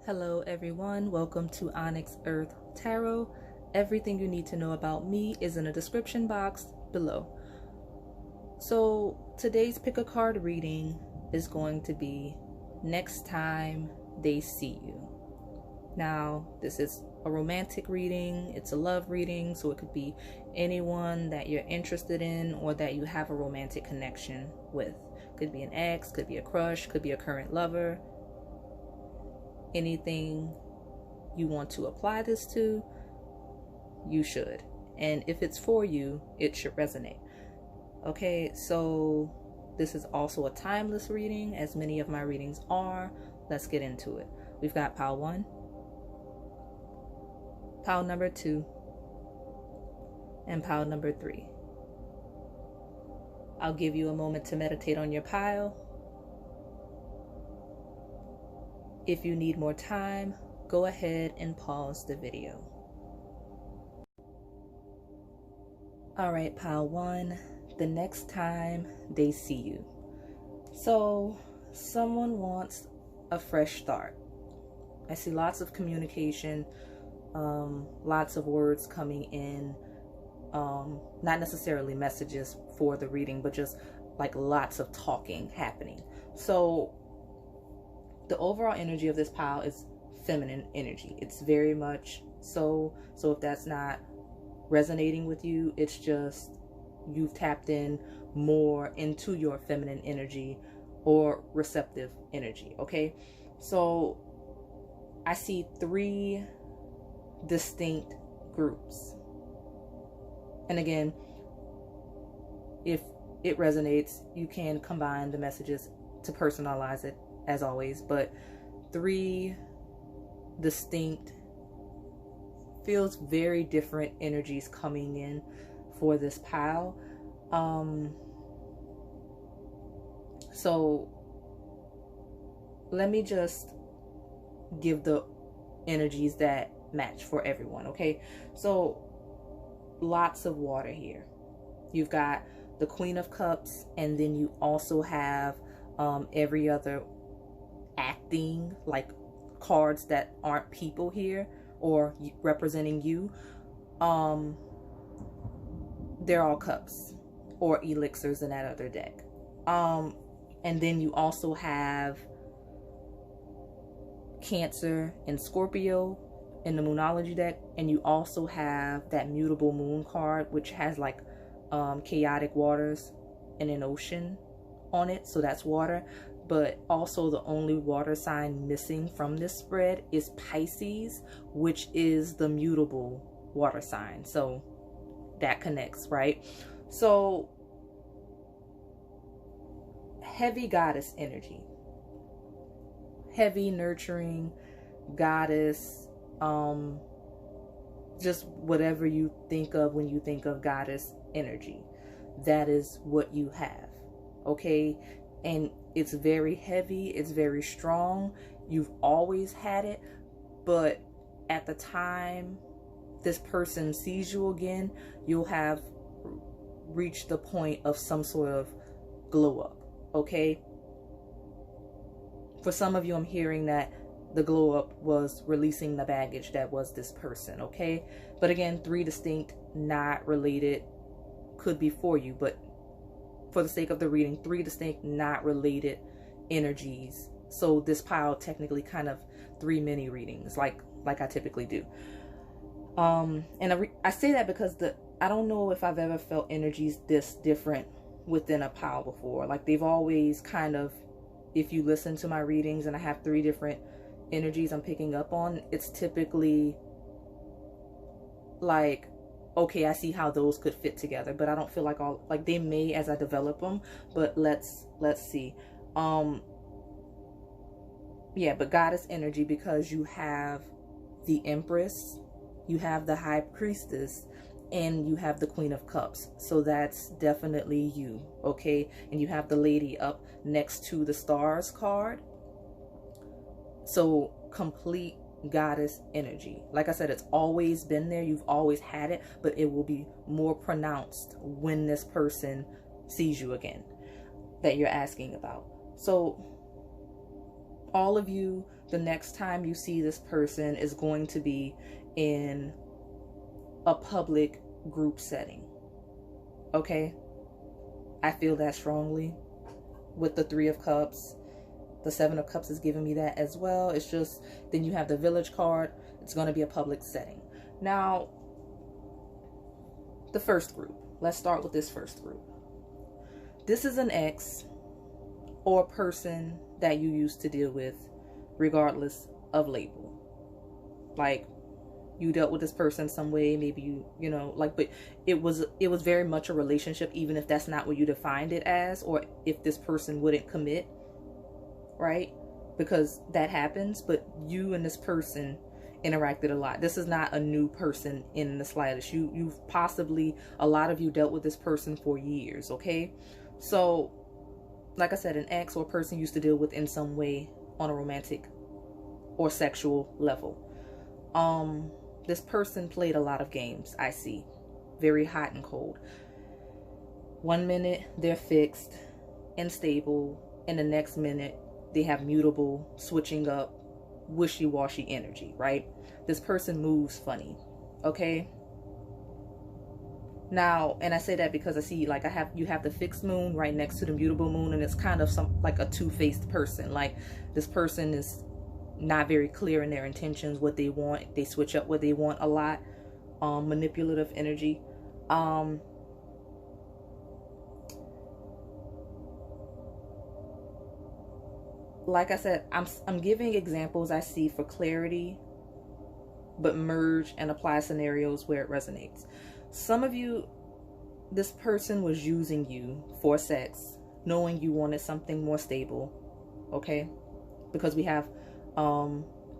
Hello everyone, welcome to Onyx Earth Tarot. Everything you need to know about me is in the description box below. So today's pick a card reading is going to be Next Time They See You. Now, this is a romantic reading, it's a love reading, so it could be anyone that you're interested in or that you have a romantic connection with. Could be an ex, could be a crush, could be a current lover. Anything you want to apply this to, you should. And if it's for you, it should resonate. Okay, so this is also a timeless reading, as many of my readings are. Let's get into it. We've got pile 1, pile number 2, and pile number 3. I'll give you a moment to meditate on your pile. If you need more time, go ahead and pause the video. Alright, pile 1, the next time they see you. So, someone wants a fresh start. I see lots of communication, lots of words coming in, not necessarily messages for the reading, but just like lots of talking happening. So, the overall energy of this pile is feminine energy. It's very much so if that's not resonating with you, it's just you've tapped in more into your feminine energy or receptive energy. Okay, so I see 3 distinct groups, and again, if it resonates, you can combine the messages to personalize it as always, but 3 distinct, feels very different energies coming in for this pile. So let me just give the energies that match for everyone. Okay, so lots of water here. You've got the Queen of Cups, and then you also have every other acting, like cards that aren't people here or representing you. They're all cups or elixirs in that other deck. And then you also have Cancer and Scorpio in the Moonology deck, and you also have that mutable moon card, which has like chaotic waters and an ocean on it, so that's water. But also the only water sign missing from this spread is Pisces, which is the mutable water sign. So that connects, right? So heavy goddess energy, heavy nurturing goddess, just whatever you think of when you think of goddess energy, that is what you have. Okay, and it's very heavy, it's very strong. You've always had it, but at the time this person sees you again, you'll have reached the point of some sort of glow up. Okay, for some of you, I'm hearing that the glow up was releasing the baggage that was this person. Okay, but again, 3 distinct, not related, could be for you, but for the sake of the reading, 3 distinct, not related energies. So this pile technically kind of 3 mini readings, like I typically do. And I say that because I don't know if I've ever felt energies this different within a pile before. Like they've always kind of, if you listen to my readings and I have 3 different energies I'm picking up on, it's typically like, okay, I see how those could fit together, but I don't feel like like they may as I develop them, but let's see. Yeah, but goddess energy, because you have the Empress, you have the High Priestess, and you have the Queen of Cups. So that's definitely you, okay? And you have the Lady up next to the Stars card. So complete goddess energy. Like I said, it's always been there, you've always had it, but it will be more pronounced when this person sees you again that you're asking about. So all of you, the next time you see this person is going to be in a public group setting. Okay? I feel that strongly with the Three of Cups. The Seven of Cups is giving me that as well. It's just, then you have the Village card. It's going to be a public setting. Now, the first group. Let's start with this first group. This is an ex or person that you used to deal with, regardless of label. Like, you dealt with this person some way, maybe you know, like, but it was very much a relationship, even if that's not what you defined it as, or if this person wouldn't commit, right? Because that happens, but you and this person interacted a lot. This is not a new person in the slightest. You've possibly, a lot of you dealt with this person for years, okay? So, like I said, an ex or person you used to deal with in some way on a romantic or sexual level. This person played a lot of games, I see. Very hot and cold. 1 minute, they're fixed and stable. And the next minute, they have mutable, switching up, wishy-washy energy, right? This person moves funny, okay? Now, and I say that because I see, like, you have the fixed moon right next to the mutable moon, and it's kind of like a two-faced person. Like, this person is not very clear in their intentions, what they want. They switch up what they want a lot. Manipulative energy. Like I said, I'm giving examples I see for clarity, but merge and apply scenarios where it resonates. Some of you, this person was using you for sex, knowing you wanted something more stable, okay? Because we have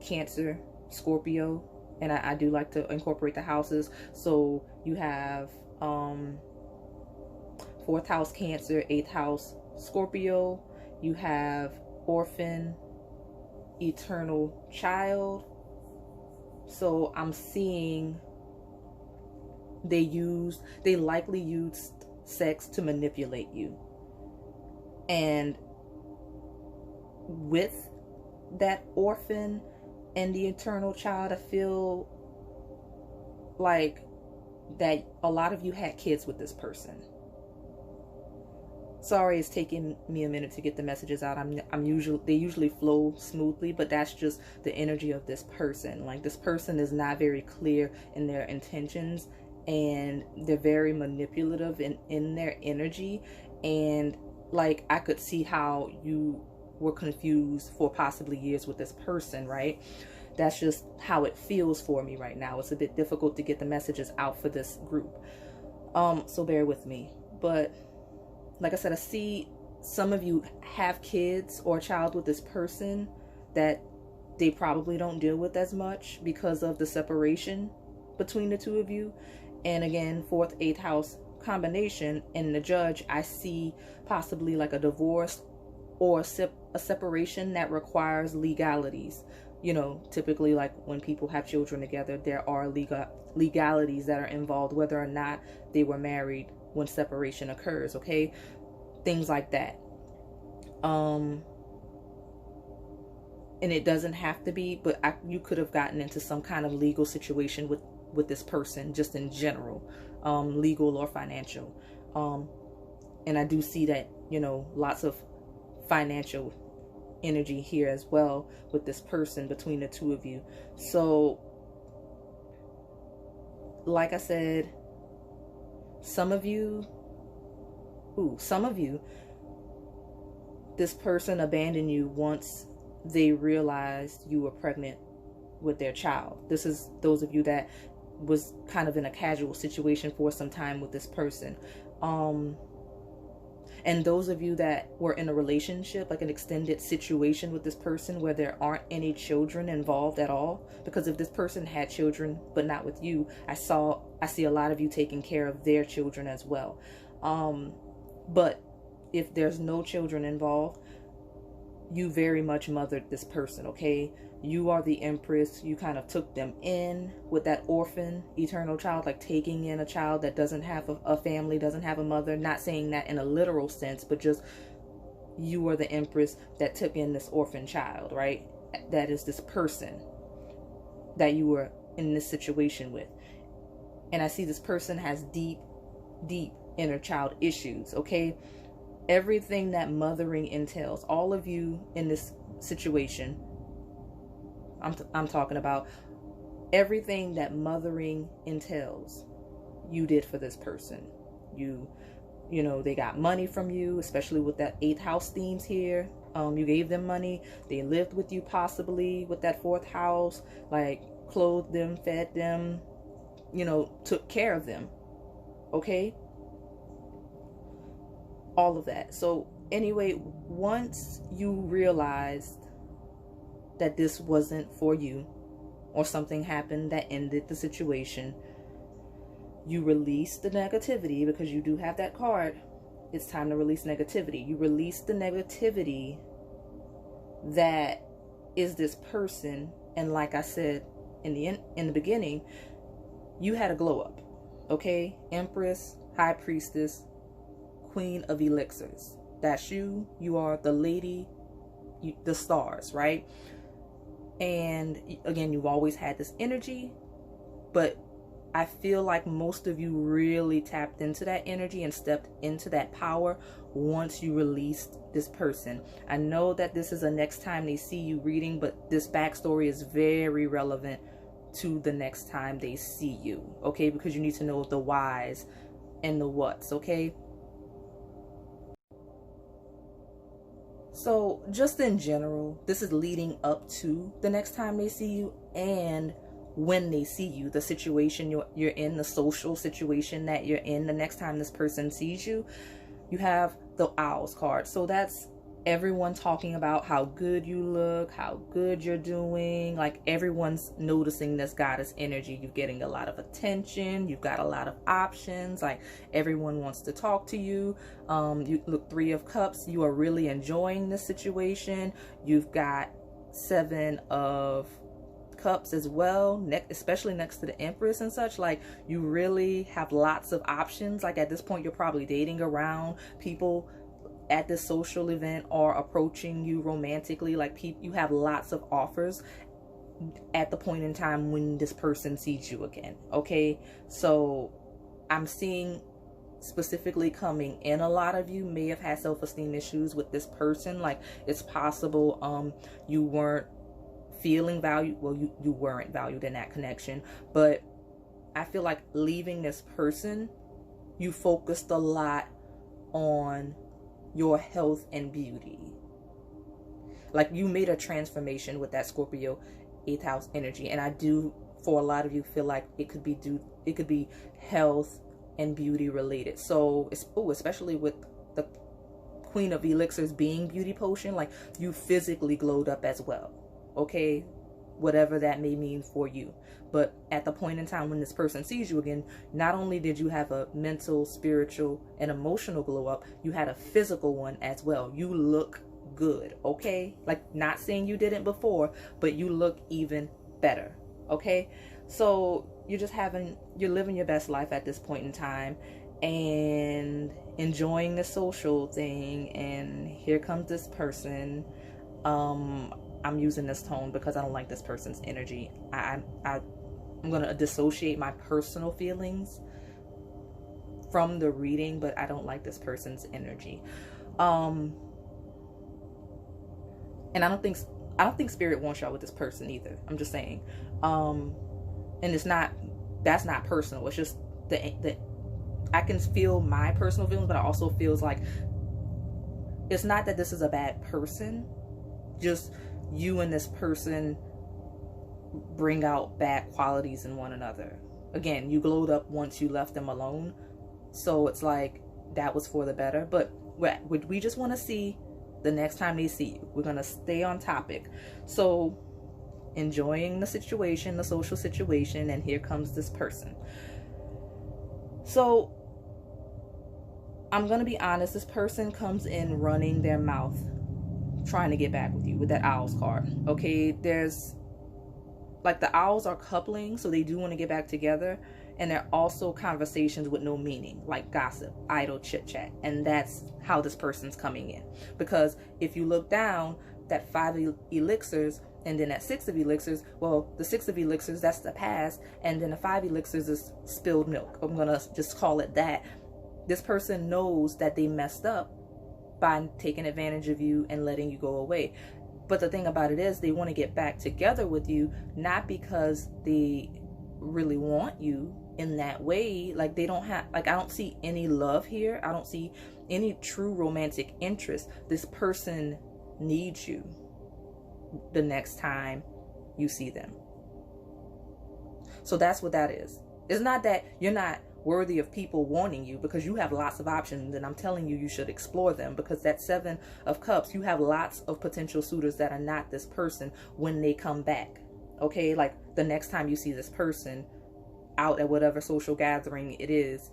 Cancer, Scorpio, and I do like to incorporate the houses. So you have 4th house Cancer, 8th house Scorpio. You have orphan, eternal child. So I'm seeing they likely used sex to manipulate you. And with that orphan and the eternal child, I feel like that a lot of you had kids with this person. Sorry, it's taking me a minute to get the messages out. They usually flow smoothly, but that's just the energy of this person. Like, this person is not very clear in their intentions, and they're very manipulative in their energy. And like, I could see how you were confused for possibly years with this person, right? That's just how it feels for me right now. It's a bit difficult to get the messages out for this group. So bear with me. But like I said, I see some of you have kids or a child with this person that they probably don't deal with as much because of the separation between the two of you. And again, 4th, 8th house combination. In the Judge, I see possibly like a divorce or a separation that requires legalities. You know, typically, like, when people have children together, there are legalities that are involved, whether or not they were married when separation occurs, okay? Things like that. And it doesn't have to be, but you could have gotten into some kind of legal situation with this person, just in general, legal or financial. And I do see that, you know, lots of financial energy here as well with this person between the two of you. So, like I said, some of you, this person abandoned you once they realized you were pregnant with their child. This is those of you that was kind of in a casual situation for some time with this person. And those of you that were in a relationship, like an extended situation with this person where there aren't any children involved at all, because if this person had children but not with you, I see a lot of you taking care of their children as well. But if there's no children involved, you very much mothered this person, okay? You are the empress. You kind of took them in with that orphan, eternal child, like taking in a child that doesn't have a family, doesn't have a mother. Not saying that in a literal sense, but just you are the Empress that took in this orphan child, right? That is this person that you were in this situation with. And I see this person has deep, deep inner child issues, okay? Everything that mothering entails, all of you in this situation, I'm talking about everything that mothering entails, you did for this person. You know, they got money from you, especially with that 8th house themes here. You gave them money. They lived with you possibly with that 4th house, like clothed them, fed them, you know, took care of them. Okay? All of that. So anyway, once you realized that this wasn't for you, or something happened that ended the situation, you release the negativity, because you do have that card. It's time to release negativity. You release the negativity that is this person. And like I said in the beginning, you had a glow up. Okay? Empress, High Priestess, Queen of Elixirs. That's you. You are the lady, the stars, right? And again, you've always had this energy, but I feel like most of you really tapped into that energy and stepped into that power once you released this person. I know that this is a next time they see you reading, but this backstory is very relevant to the next time they see you, okay? Because you need to know the whys and the whats, okay? So just in general, this is leading up to the next time they see you, and when they see you, the situation you're in, the social situation that you're in, the next time this person sees you, you have the Owls card. So that's everyone talking about how good you look, how good you're doing. Like everyone's noticing this goddess energy. You're getting a lot of attention. You've got a lot of options. Like everyone wants to talk to you. You look 3 of Cups. You are really enjoying this situation. You've got 7 of Cups as well, especially next to the Empress and such. Like you really have lots of options. Like at this point, you're probably dating around. People at this social event are approaching you romantically. Like you have lots of offers at the point in time when this person sees you again. Okay, so I'm seeing specifically coming in, a lot of you may have had self-esteem issues with this person. Like it's possible you weren't feeling valued. Well, you weren't valued in that connection, but I feel like leaving this person, you focused a lot on your health and beauty. Like you made a transformation with that Scorpio 8th house energy, and I do, for a lot of you, feel like it could be health and beauty related. So especially with the Queen of Elixirs being beauty potion, like you physically glowed up as well. Okay, whatever that may mean for you. But at the point in time when this person sees you again, not only did you have a mental, spiritual, and emotional glow up, you had a physical one as well. You look good, okay? Like, not saying you didn't before, but you look even better, okay? So you're living your best life at this point in time and enjoying the social thing. And here comes this person. I'm using this tone because I don't like this person's energy. I'm going to dissociate my personal feelings from the reading, but I don't like this person's energy. And I don't think Spirit wants y'all with this person either. I'm just saying. And that's not personal. It's just the I can feel my personal feelings, but I also feels like it's not that this is a bad person. Just you and this person bring out bad qualities in one another. Again, you glowed up once you left them alone, so it's like that was for the better. But we just want to see the next time they see you. We're going to stay on topic. So enjoying the situation, the social situation, and here comes this person. So I'm going to be honest, this person comes in running their mouth, trying to get back with you with that Owls card. Okay, there's like the Owls are coupling, so they do want to get back together. And they're also conversations with no meaning, like gossip, idle chit chat. And that's how this person's coming in. Because if you look down, that 5 elixirs and then that 6 of elixirs, well, the 6 of elixirs, that's the past. And then the 5 elixirs is spilled milk. I'm going to just call it that. This person knows that they messed up by taking advantage of you and letting you go away. But the thing about it is they want to get back together with you, not because they really want you in that way. Like they don't have, like I don't see any love here. I don't see any true romantic interest. This person needs you the next time you see them. So that's what that is. It's not that you're not worthy of people wanting you, because you have lots of options, and I'm telling you, you should explore them, because that 7 of Cups, you have lots of potential suitors that are not this person when they come back. Okay, like the next time you see this person out at whatever social gathering it is,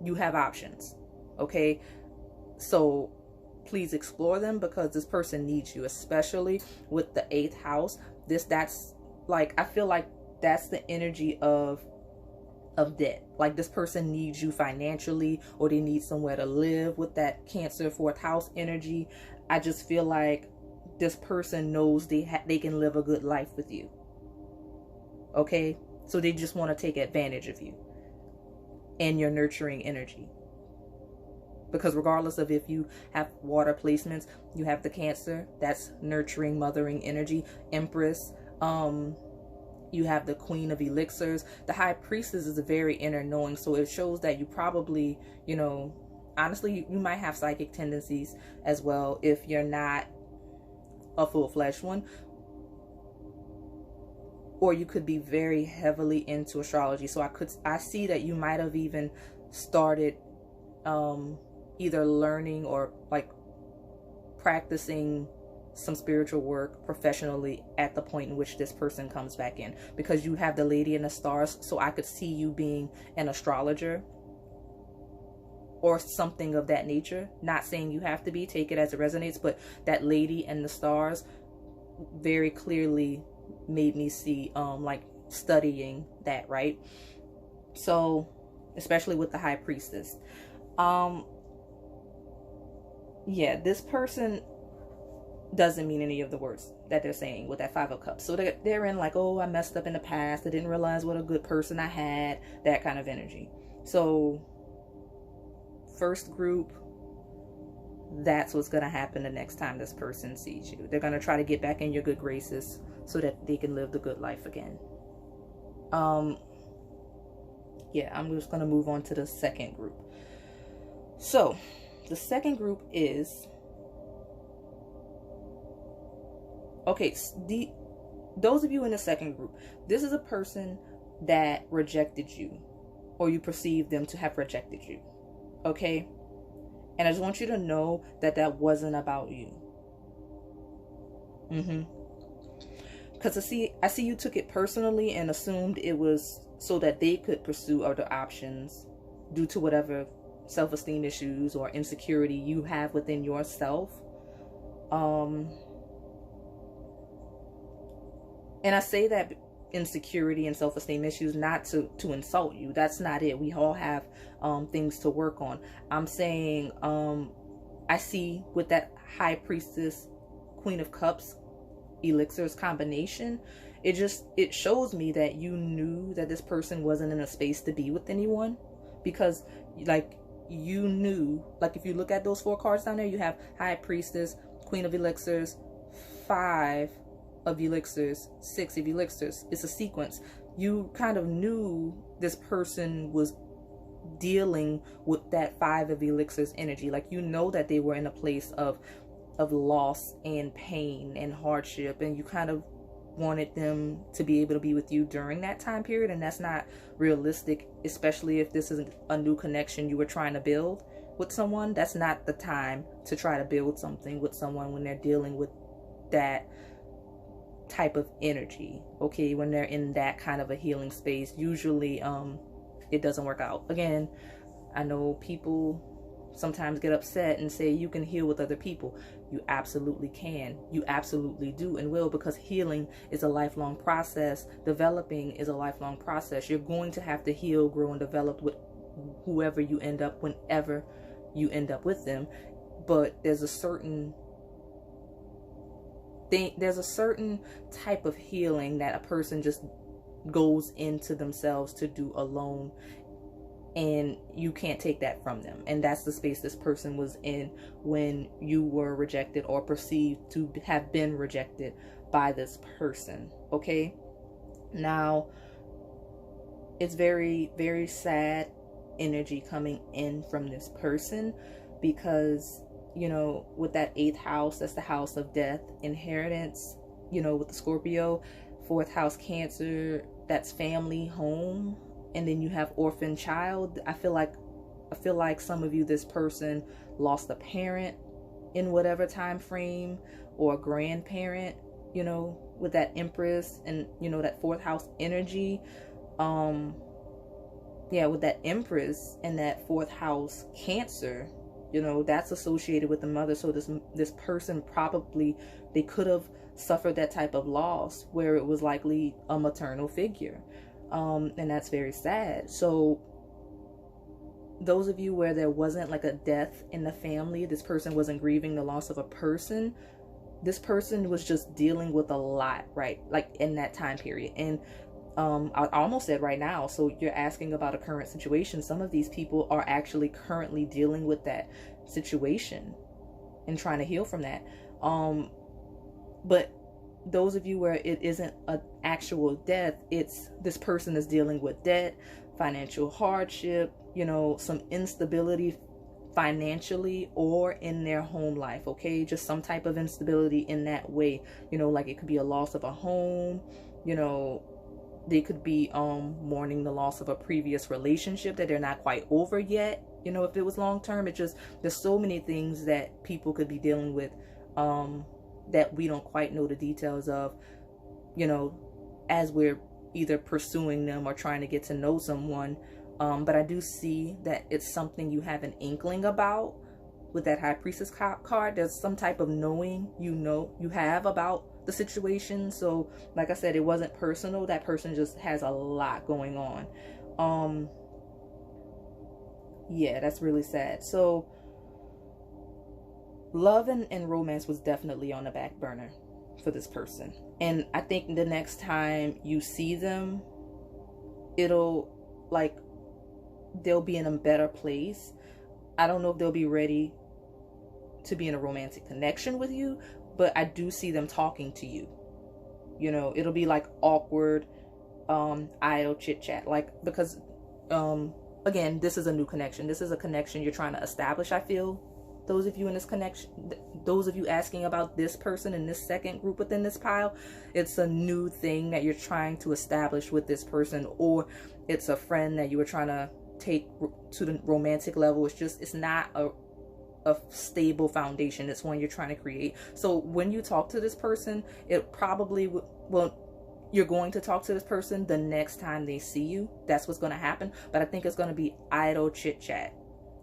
you have options. Okay, so please explore them, because this person needs you, especially with the 8th house. That's like, I feel like that's the energy of debt. Like this person needs you financially, or they need somewhere to live with that Cancer 4th house energy. I just feel like this person knows they can live a good life with you. Okay, so they just want to take advantage of you and your nurturing energy. Because regardless of if you have water placements, you have the Cancer, that's nurturing, mothering energy. Empress, you have the Queen of Elixirs. The High Priestess is a very inner knowing, so it shows that you probably, you know, honestly, you might have psychic tendencies as well if you're not a full-fledged one. Or you could be very heavily into astrology. So I see that you might have even started either learning or like practicing some spiritual work professionally at the point in which this person comes back in, because you have the Lady in the Stars. So I could see you being an astrologer or something of that nature. Not saying you have to be, take it as it resonates, but that Lady and the Stars very clearly made me see like studying that, right? So especially with the High Priestess, yeah, this person doesn't mean any of the words that they're saying with that 5 of Cups. So they're in like, oh, I messed up in the past, I didn't realize what a good person I had, that kind of energy. So first group, that's what's going to happen the next time this person sees you. They're going to try to get back in your good graces so that they can live the good life again. Yeah, I'm just going to move on to the second group. So the second group is, okay, those of you in the second group, this is a person that rejected you, or you perceive them to have rejected you. Okay? And I just want you to know that that wasn't about you. Because I see you took it personally and assumed it was so that they could pursue other options due to whatever self-esteem issues or insecurity you have within yourself. And I say that insecurity and self-esteem issues not to insult you. That's not it. We all have things to work on. I'm saying I see with that High Priestess, Queen of Cups, Elixirs combination, it shows me that you knew that this person wasn't in a space to be with anyone, because like you knew, like if you look at those 4 cards down there, you have High Priestess, Queen of Elixirs, 5 of Elixirs, 6 of Elixirs. It's a sequence. You kind of knew this person was dealing with that 5 of Elixirs energy. Like, you know that they were in a place of loss and pain and hardship, and you kind of wanted them to be able to be with you during that time period, and that's not realistic, especially if this is a new connection you were trying to build with someone. That's not the time to try to build something with someone when they're dealing with that type of energy. Okay, when they're in that kind of a healing space, usually it doesn't work out. Again, I know people sometimes get upset and say you can heal with other people. You absolutely can. You absolutely do and will, because healing is a lifelong process. Developing is a lifelong process. You're going to have to heal, grow, and develop with whoever you end up, whenever you end up with them. But there's a certain type of healing that a person just goes into themselves to do alone, and you can't take that from them. And that's the space this person was in when you were rejected or perceived to have been rejected by this person. Okay, now it's very, very sad energy coming in from this person, because you know, with that 8th house, that's the house of death, inheritance, you know, with the Scorpio. 4th house Cancer, that's family, home. And then you have orphan child. I feel like some of you, this person lost a parent in whatever time frame, or a grandparent, you know, with that Empress and, you know, that 4th house energy. Yeah, with that Empress and that 4th house Cancer, you know, that's associated with the mother. So this person probably, they could have suffered that type of loss where it was likely a maternal figure. And that's very sad. So those of you where there wasn't like a death in the family, this person wasn't grieving the loss of a person, this person was just dealing with a lot, right? Like in that time period. And I almost said right now. So you're asking about a current situation. Some of these people are actually currently dealing with that situation and trying to heal from that. But those of you where it isn't an actual death, it's this person is dealing with debt, financial hardship, you know, some instability financially or in their home life. Okay, just some type of instability in that way, you know, like it could be a loss of a home, you know, they could be mourning the loss of a previous relationship that they're not quite over yet. You know, if it was long term, it just, there's so many things that people could be dealing with that we don't quite know the details of, you know, as we're either pursuing them or trying to get to know someone. But I do see that it's something you have an inkling about with that High Priestess card. There's some type of knowing, you know, you have about the situation. So like I said, it wasn't personal. That person just has a lot going on. Yeah, that's really sad. So love and romance was definitely on the back burner for this person. And I think the next time you see them, it'll like, they'll be in a better place. I don't know if they'll be ready to be in a romantic connection with you, but I do see them talking to you. You know, it'll be like awkward, idle chit chat, like, because again, this is a new connection. This is a connection you're trying to establish. I feel those of you in this connection, those of you asking about this person in this second group within this pile, it's a new thing that you're trying to establish with this person, or it's a friend that you were trying to take to the romantic level. It's just, it's not a stable foundation. It's one you're trying to create. So when you talk to this person, it probably well, you're going to talk to this person the next time they see you. That's what's going to happen. But I think it's going to be idle chit chat,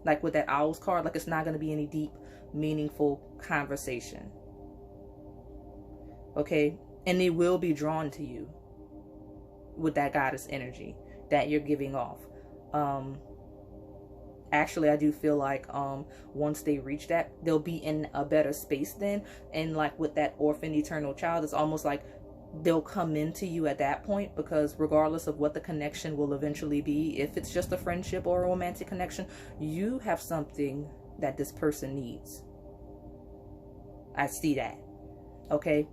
like with that Owls card. Like, it's not going to be any deep, meaningful conversation. Okay, and they will be drawn to you with that goddess energy that you're giving off. Actually, I do feel like once they reach that, they'll be in a better space then. And like with that orphan eternal child, it's almost like they'll come into you at that point, because regardless of what the connection will eventually be, if it's just a friendship or a romantic connection, you have something that this person needs. I see that. Okay,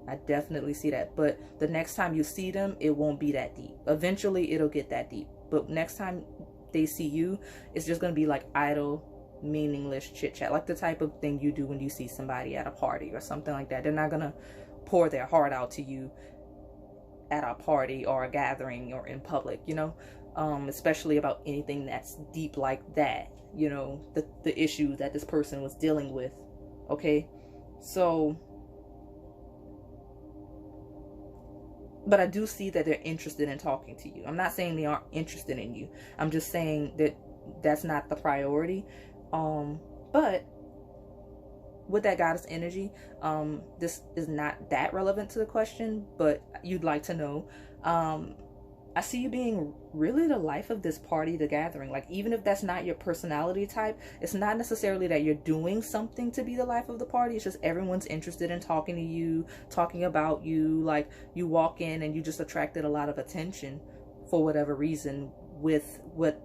I definitely see that. But the next time you see them, it won't be that deep. Eventually it'll get that deep, but next time they see you, it's just going to be like idle, meaningless chit chat, like the type of thing you do when you see somebody at a party or something like that. They're not going to pour their heart out to you at a party or a gathering or in public, you know, especially about anything that's deep like that, you know, the issue that this person was dealing with. Okay, so, but I do see that they're interested in talking to you. I'm not saying they aren't interested in you. I'm just saying that that's not the priority. But with that goddess energy, this is not that relevant to the question, but you'd like to know. I see you being really the life of this party, the gathering. Like, even if that's not your personality type, it's not necessarily that you're doing something to be the life of the party. It's just everyone's interested in talking to you, talking about you. Like, you walk in and you just attracted a lot of attention for whatever reason with what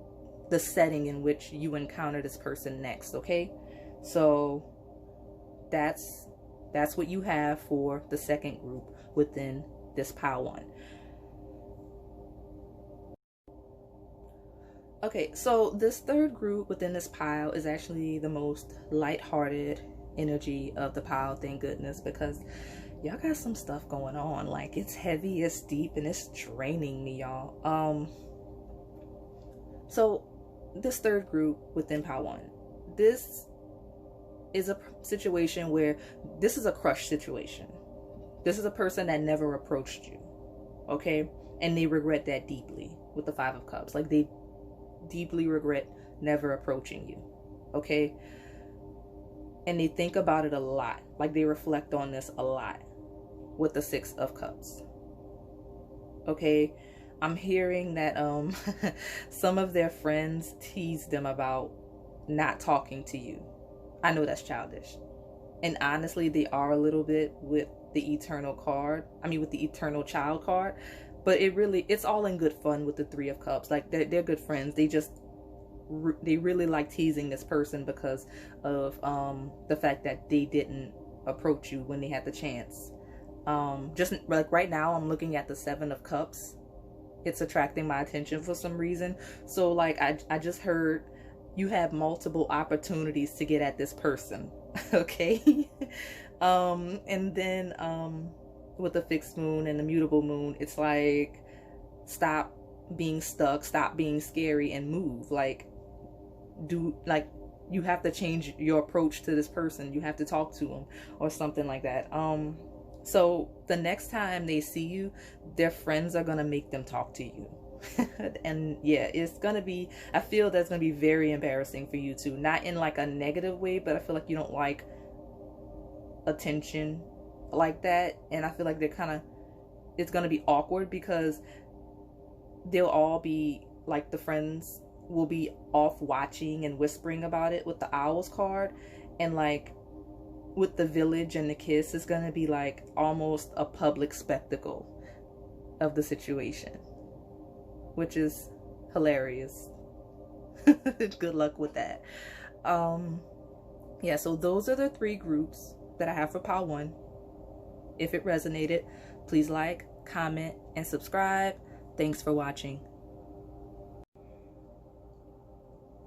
the setting in which you encounter this person next. Okay, so that's what you have for the second group within this pile 1. Okay, so this third group within this pile is actually the most lighthearted energy of the pile, thank goodness, because y'all got some stuff going on. Like, it's heavy, it's deep, and it's draining me, y'all. So this third group within pile 1, this is a situation where this is a crush situation. This is a person that never approached you, okay? And they regret that deeply with the 5 of Cups. Like, they deeply regret never approaching you, okay? And they think about it a lot. Like, they reflect on this a lot with the 6 of Cups, okay? I'm hearing that some of their friends tease them about not talking to you. I know that's childish, and honestly they are a little bit with the eternal card, with the eternal child card, but it's all in good fun with the 3 of Cups. Like, they're good friends. They really like teasing this person because of the fact that they didn't approach you when they had the chance. Just like right now I'm looking at the 7 of Cups. It's attracting my attention for some reason. So like I just heard you have multiple opportunities to get at this person. Okay. And then with the fixed moon and the mutable moon, it's like, stop being stuck, stop being scary, and move. Like, you have to change your approach to this person. You have to talk to them or something like that. So the next time they see you, their friends are gonna make them talk to you. And yeah, it's gonna be, I feel that's gonna be very embarrassing for you too. Not in like a negative way, but I feel like you don't like attention like that. And I feel like it's gonna be awkward because they'll all be like, the friends will be off watching and whispering about it with the Owls card, and like with the village and the kiss, is gonna be like almost a public spectacle of the situation, which is hilarious. Good luck with that. Yeah, so those are the 3 groups that I have for pile 1. If it resonated, please like, comment, and subscribe. Thanks for watching.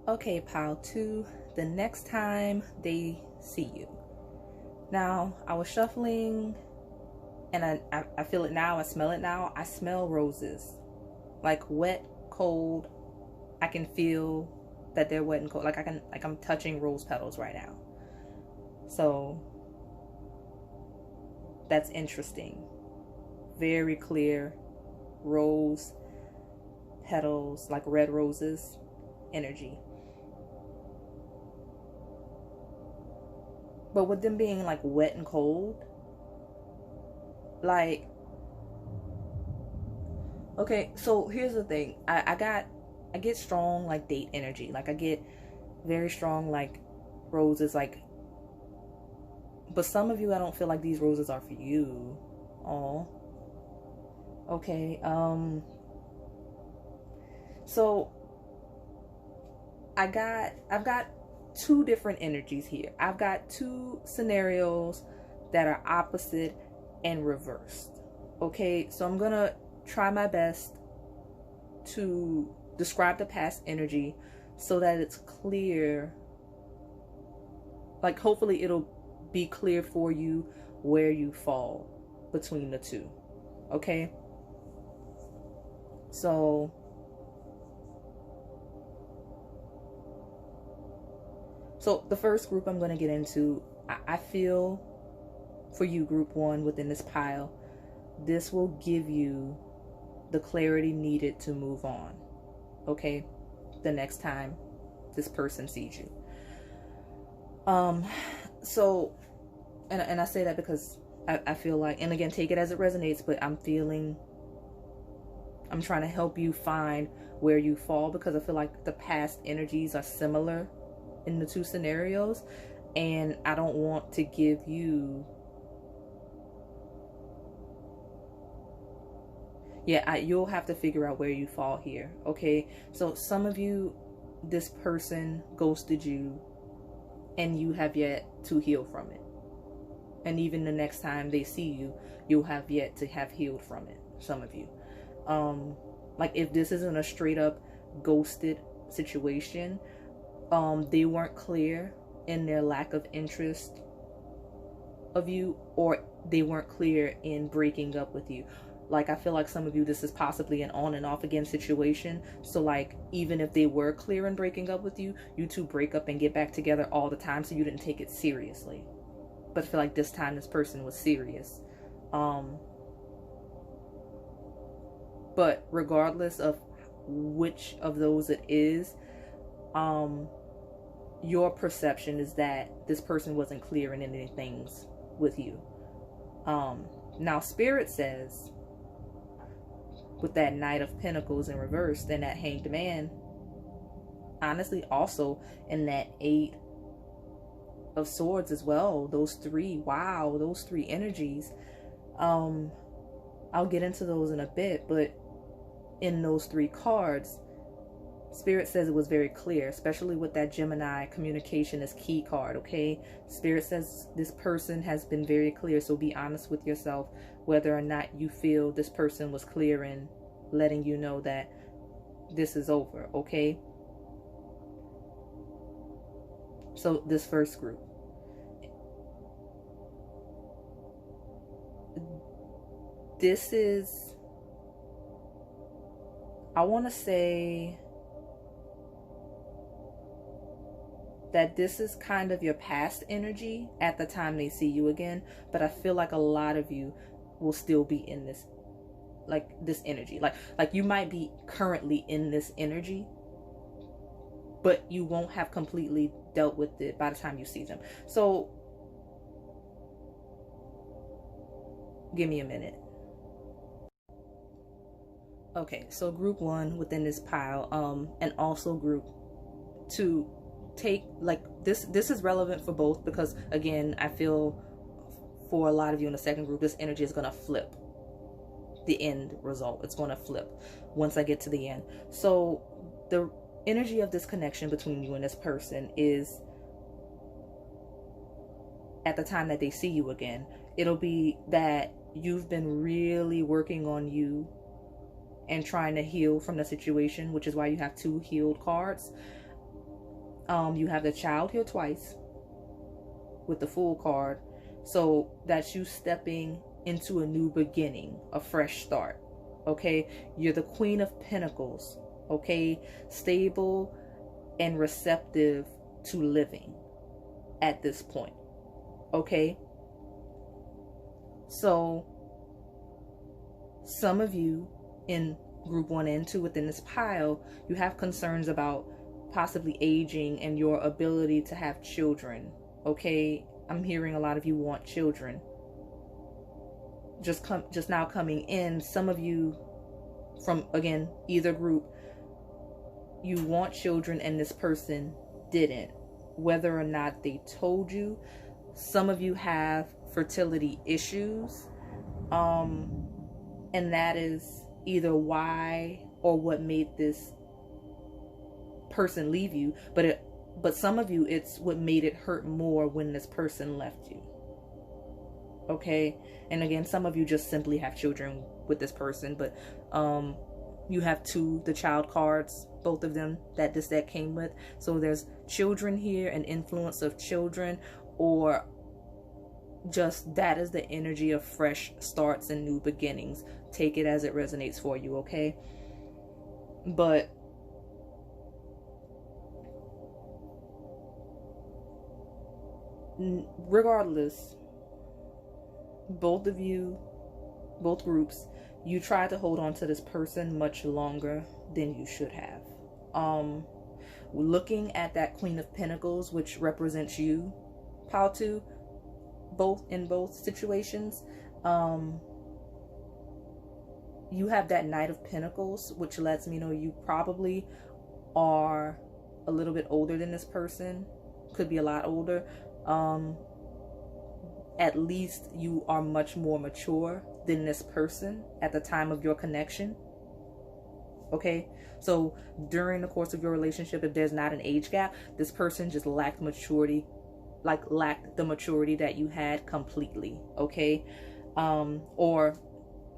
Okay, pile 2, the next time they see you. Now, I was shuffling, and I feel it now, I smell it now. I smell roses. Like, wet, cold. I can feel that they're wet and cold. Like, I'm touching rose petals right now. So that's interesting. Very clear rose petals, like red roses energy. But with them being like wet and cold, like, okay, so here's the thing. I get strong like date energy. Like, I get very strong like roses, like, but some of you, I don't feel like these roses are for you. Oh, okay. So I've got 2 different energies here. I've got 2 scenarios that are opposite and reversed. Okay, so I'm gonna try my best to describe the past energy so that it's clear. Like, hopefully it'll be clear for you where you fall between the 2. Okay, so the first group I'm going to get into, I feel for you, group 1 within this pile, this will give you the clarity needed to move on, okay, the next time this person sees you. So, and I say that because I feel like, and again, take it as it resonates, but I'm trying to help you find where you fall, because I feel like the past energies are similar in the two scenarios, and I don't want to give you, you'll have to figure out where you fall here. Okay, so some of you, this person ghosted you and you have yet to heal from it, and even the next time they see you, you'll have yet to have healed from it. Some of you, like, if this isn't a straight up ghosted situation, they weren't clear in their lack of interest of you, or they weren't clear in breaking up with you. Like, I feel like some of you, this is possibly an on and off again situation. So like, even if they were clear in breaking up with you, you two break up and get back together all the time, so you didn't take it seriously. But I feel like this time this person was serious. But regardless of which of those it is, your perception is that this person wasn't clear in any things with you. Now Spirit says, with that Knight of Pentacles in reverse, then that Hanged Man, honestly, also in that Eight of Swords as well, those three energies. I'll get into those in a bit, but in those three cards, Spirit says it was very clear, especially with that Gemini communication is key card. Okay, Spirit says this person has been very clear, so be honest with yourself whether or not you feel this person was clear in letting you know that this is over. Okay, so this first group, this is, I want to say that this is kind of your past energy at the time they see you again, but I feel like a lot of you will still be in this, like, this energy, like you might be currently in this energy, but you won't have completely dealt with it by the time you see them. So give me a minute. Okay, so group one within this pile, and also group two, take, like, this is relevant for both, because again, I feel for a lot of you in the second group, this energy is going to flip the end result. It's going to flip once I get to the end. So the energy of this connection between you and this person is, at the time that they see you again, it'll be that you've been really working on you and trying to heal from the situation, which is why you have two healed cards. You have the Child here twice with the Fool card, so that's you stepping into a new beginning, a fresh start. Okay, you're the Queen of Pentacles. Okay, stable and receptive to living at this point. Okay, so some of you in group 1 and 2 within this pile, you have concerns about possibly aging and your ability to have children. Okay, I'm hearing a lot of you want children. Just now coming in, some of you from, again, either group, you want children and this person didn't, whether or not they told you. Some of you have fertility issues, and that is either why or what made this person leave you, but some of you, it's what made it hurt more when this person left you. Okay, and again, some of you just simply have children with this person, but you have the Child cards, both of them that came with. So there's children here, an influence of children, or just that is the energy of fresh starts and new beginnings. Take it as it resonates for you. Okay, but regardless, both of you, both groups, you tried to hold on to this person much longer than you should have. Looking at that Queen of Pentacles, which represents you, pile 2, in both situations, you have that Knight of Pentacles, which lets me know you probably are a little bit older than this person. Could be a lot older. At least you are much more mature than this person at the time of your connection. Okay, so during the course of your relationship, if there's not an age gap, this person just lacked maturity, lacked the maturity that you had completely. Okay, or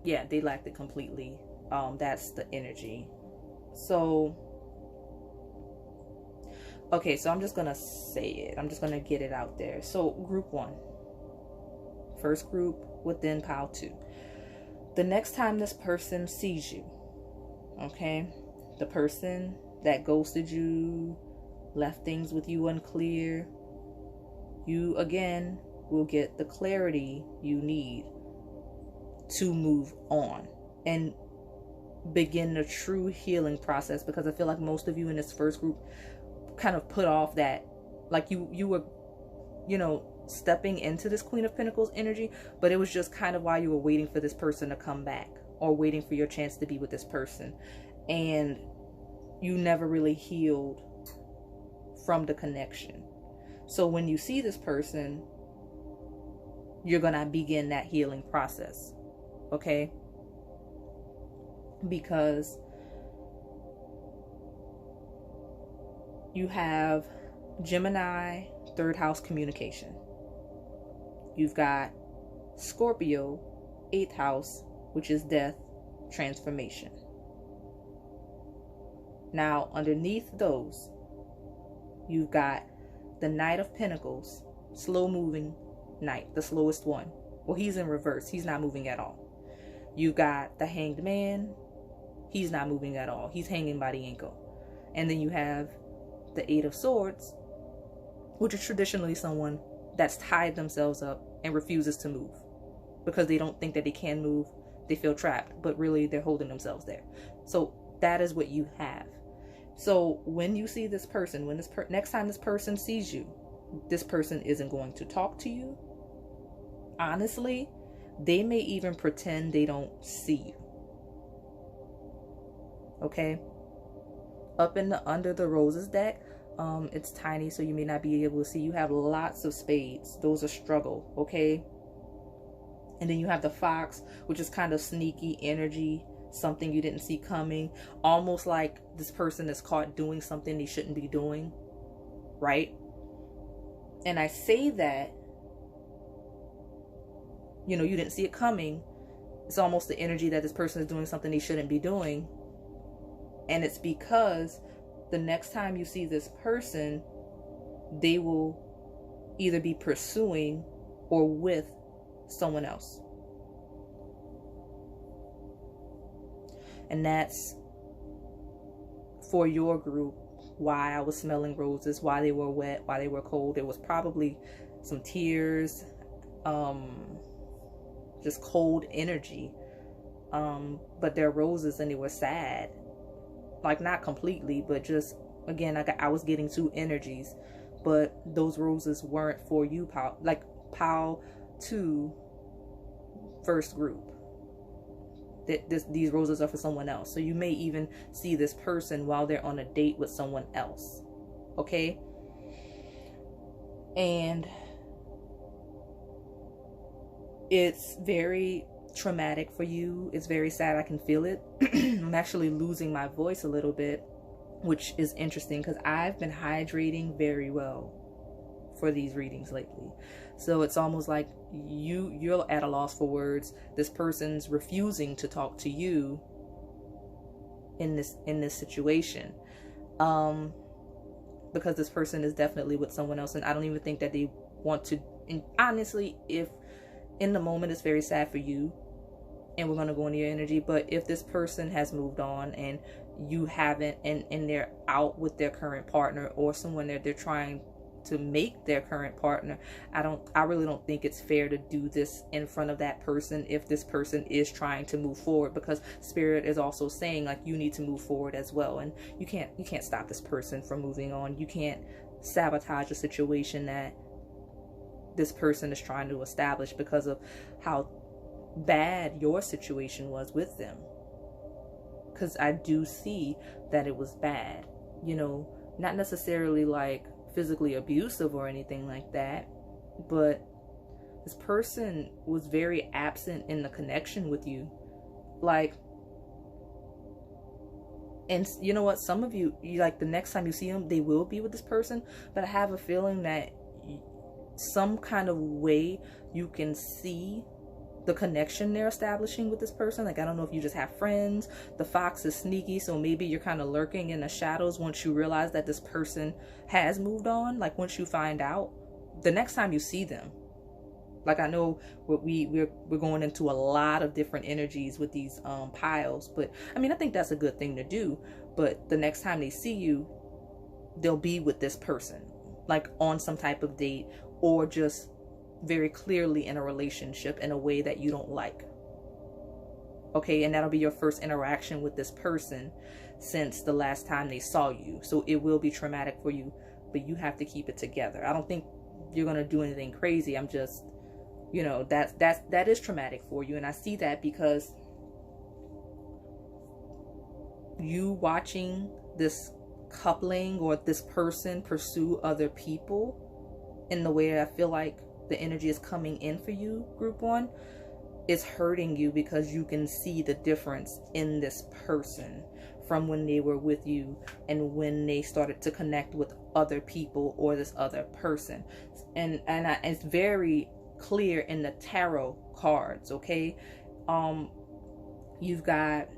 yeah, they lacked it completely. That's the energy. So okay, so I'm just gonna say it. I'm just gonna get it out there. So group 1, first group within pile 2. The next time this person sees you, okay, the person that ghosted you, left things with you unclear, you again will get the clarity you need to move on and begin the true healing process. Because I feel like most of you in this first group kind of put off that, like you were, you know, stepping into this Queen of Pentacles energy, but it was just kind of while you were waiting for this person to come back or waiting for your chance to be with this person, and you never really healed from the connection. So when you see this person, you're gonna begin that healing process, okay? Because you have Gemini, 3rd house communication. You've got Scorpio, 8th house, which is death, transformation. Now, underneath those, you've got the Knight of Pentacles, slow moving knight, the slowest one. Well, he's in reverse. He's not moving at all. You got the Hanged Man. He's not moving at all. He's hanging by the ankle. And then you have the 8 of Swords, which is traditionally someone that's tied themselves up and refuses to move because they don't think that they can move. They feel trapped, but really they're holding themselves there. So that is what you have. So when you see this person, when next time this person sees you, this person isn't going to talk to you. Honestly, they may even pretend they don't see you. Okay? Up in the Under the Roses deck, it's tiny, so you may not be able to see. You have lots of spades. Those are struggle, okay? And then you have the Fox, which is kind of sneaky energy, something you didn't see coming. Almost like this person is caught doing something they shouldn't be doing, right? And I say that, you know, you didn't see it coming. It's almost the energy that this person is doing something they shouldn't be doing. And it's because the next time you see this person, they will either be pursuing or with someone else. And that's for your group why I was smelling roses, why they were wet, why they were cold. It was probably some tears, just cold energy. But they're roses and they were sad. Like, not completely, but just, again, I was getting 2 energies. But those roses weren't for you, pile 2, first group. These roses are for someone else. So you may even see this person while they're on a date with someone else. Okay? And it's very traumatic for you. It's very sad. I can feel it. I'm actually losing my voice a little bit, which is interesting because I've been hydrating very well for these readings lately. So it's almost like you're at a loss for words. This person's refusing to talk to you in this situation, because this person is definitely with someone else, and I don't even think that they want to. And honestly, if in the moment it's very sad for you, and we're going to go into your energy, but if this person has moved on and you haven't, and they're out with their current partner or someone that they're trying to make their current partner, I really don't think it's fair to do this in front of that person if this person is trying to move forward, because spirit is also saying like you need to move forward as well, and you can't stop this person from moving on. You can't sabotage a situation that this person is trying to establish because of how bad your situation was with them. Because I do see that it was bad, you know, not necessarily like physically abusive or anything like that, but this person was very absent in the connection with you. Like, and you know what, some of you like the next time you see them, they will be with this person, but I have a feeling that some kind of way you can see the connection they're establishing with this person. Like, I don't know if you just have friends. The fox is sneaky, so maybe you're kind of lurking in the shadows once you realize that this person has moved on. Like, once you find out, the next time you see them, like, I know we're going into a lot of different energies with these piles, but I mean, I think that's a good thing to do. But the next time they see you, they'll be with this person, like on some type of date, or just very clearly in a relationship in a way that you don't like. Okay, and that'll be your first interaction with this person since the last time they saw you. So it will be traumatic for you, but you have to keep it together. I don't think you're gonna do anything crazy. I'm just, you know, that is traumatic for you, and I see that because you watching this coupling or this person pursue other people in the way that I feel like the energy is coming in for you, group one, is hurting you because you can see the difference in this person from when they were with you and when they started to connect with other people or this other person. And it's very clear in the tarot cards. Okay, you've got,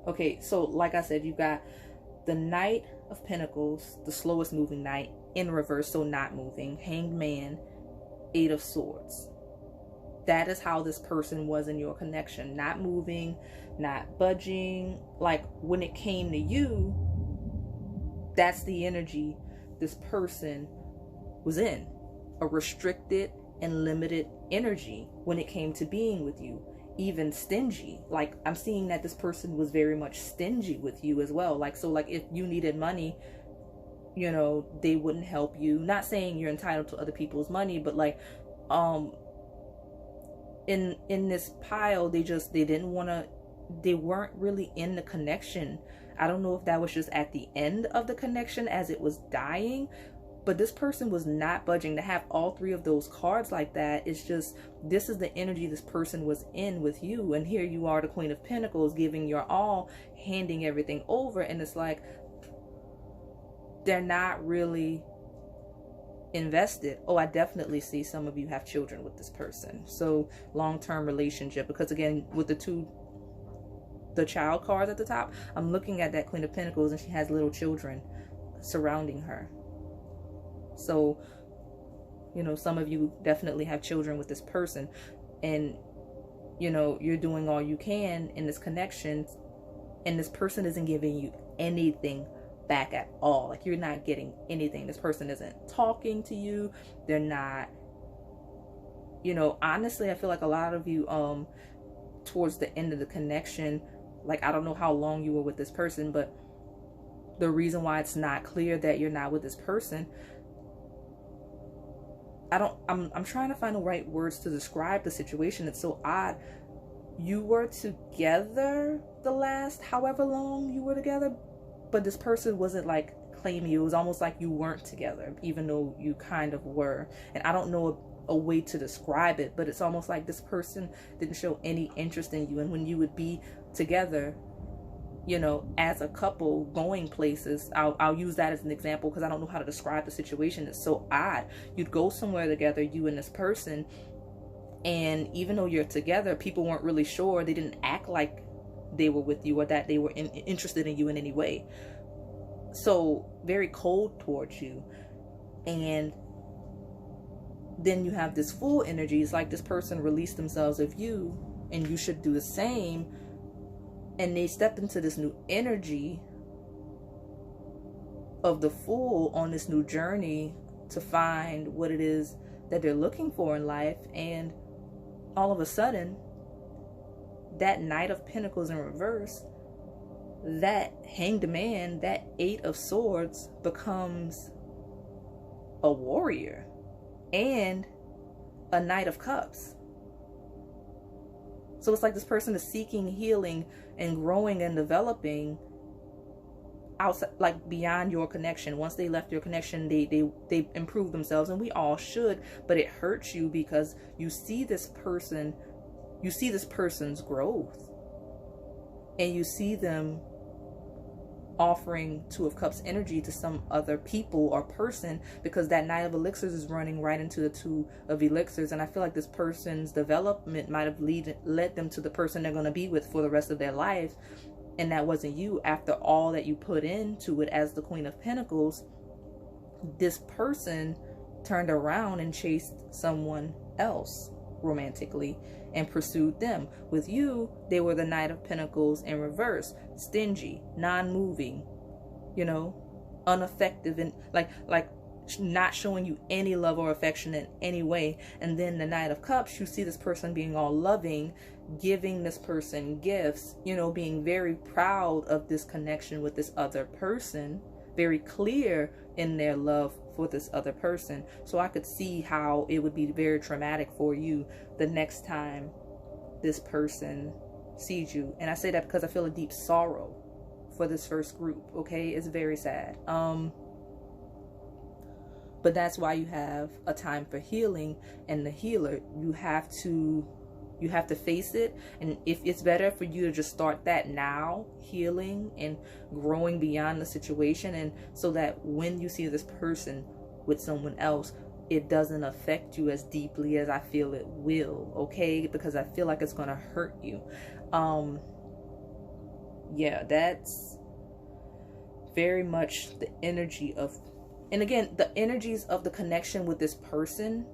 okay, so like I said, you've got the Knight of Pentacles, the slowest moving knight, in reverse, so not moving, Hanged Man, Eight of Swords. That is how this person was in your connection. Not moving, not budging. Like, when it came to you, that's the energy this person was in. A restricted and limited energy when it came to being with you. Even stingy. Like, I'm seeing that this person was very much stingy with you as well. Like, so like if you needed money, you know, they wouldn't help you. Not saying you're entitled to other people's money, but like in this pile, they didn't want to, they weren't really in the connection. I don't know if that was just at the end of the connection as it was dying, but this person was not budging. To have all three of those cards like that, it's just, this is the energy this person was in with you. And here you are, the Queen of Pentacles, giving your all, handing everything over, and it's like they're not really invested. Oh, I definitely see some of you have children with this person. So long-term relationship, because again, with the child cards at the top, I'm looking at that Queen of Pentacles and she has little children surrounding her. So, you know, some of you definitely have children with this person, and you know, you're doing all you can in this connection, and this person isn't giving you anything back at all. Like, you're not getting anything. This person isn't talking to you. They're not, you know, honestly, I feel like a lot of you towards the end of the connection, like, I don't know how long you were with this person, but the reason why it's not clear that you're not with this person, I'm trying to find the right words to describe the situation. It's so odd. You were together the last however long you were together, but this person wasn't like claiming you. It was almost like you weren't together, even though you kind of were. And I don't know a way to describe it, but it's almost like this person didn't show any interest in you. And when you would be together, you know, as a couple going places, I'll use that as an example because I don't know how to describe the situation. It's so odd. You'd go somewhere together, you and this person, and even though you're together, people weren't really sure. They didn't act like they were with you or that they were interested in you in any way. So very cold towards you. And then you have this Fool energy. It's like this person released themselves of you and you should do the same. And they stepped into this new energy of the Fool on this new journey to find what it is that they're looking for in life. And all of a sudden, that Knight of Pentacles in reverse, that Hanged Man, that Eight of Swords becomes a warrior and a Knight of Cups. So it's like this person is seeking healing and growing and developing outside, like beyond your connection. Once they left your connection, they improve themselves, and we all should, but it hurts you because you see this person, you see this person's growth, and you see them offering Two of Cups energy to some other people or person, because that Knight of Elixirs is running right into the Two of Elixirs. And I feel like this person's development might have led them to the person they're going to be with for the rest of their life, and that wasn't you. After all that you put into it as the Queen of Pentacles, this person turned around and chased someone else romantically and pursued them. With you, they were the Knight of Pentacles in reverse, stingy, non-moving, you know, ineffective, and like not showing you any love or affection in any way. And then the Knight of Cups, you see this person being all loving, giving this person gifts, you know, being very proud of this connection with this other person, very clear in their love for this other person. So I could see how it would be very traumatic for you the next time this person sees you. And I say that because I feel a deep sorrow for this first group. Okay, it's very sad. But that's why you have a time for healing, and the healer, you have to face it. And if it's better for you to just start that now, healing and growing beyond the situation, and so that when you see this person with someone else, it doesn't affect you as deeply as I feel it will. Okay, because I feel like it's gonna hurt you. Yeah, that's very much the energy of, and again, the energies of the connection with this person,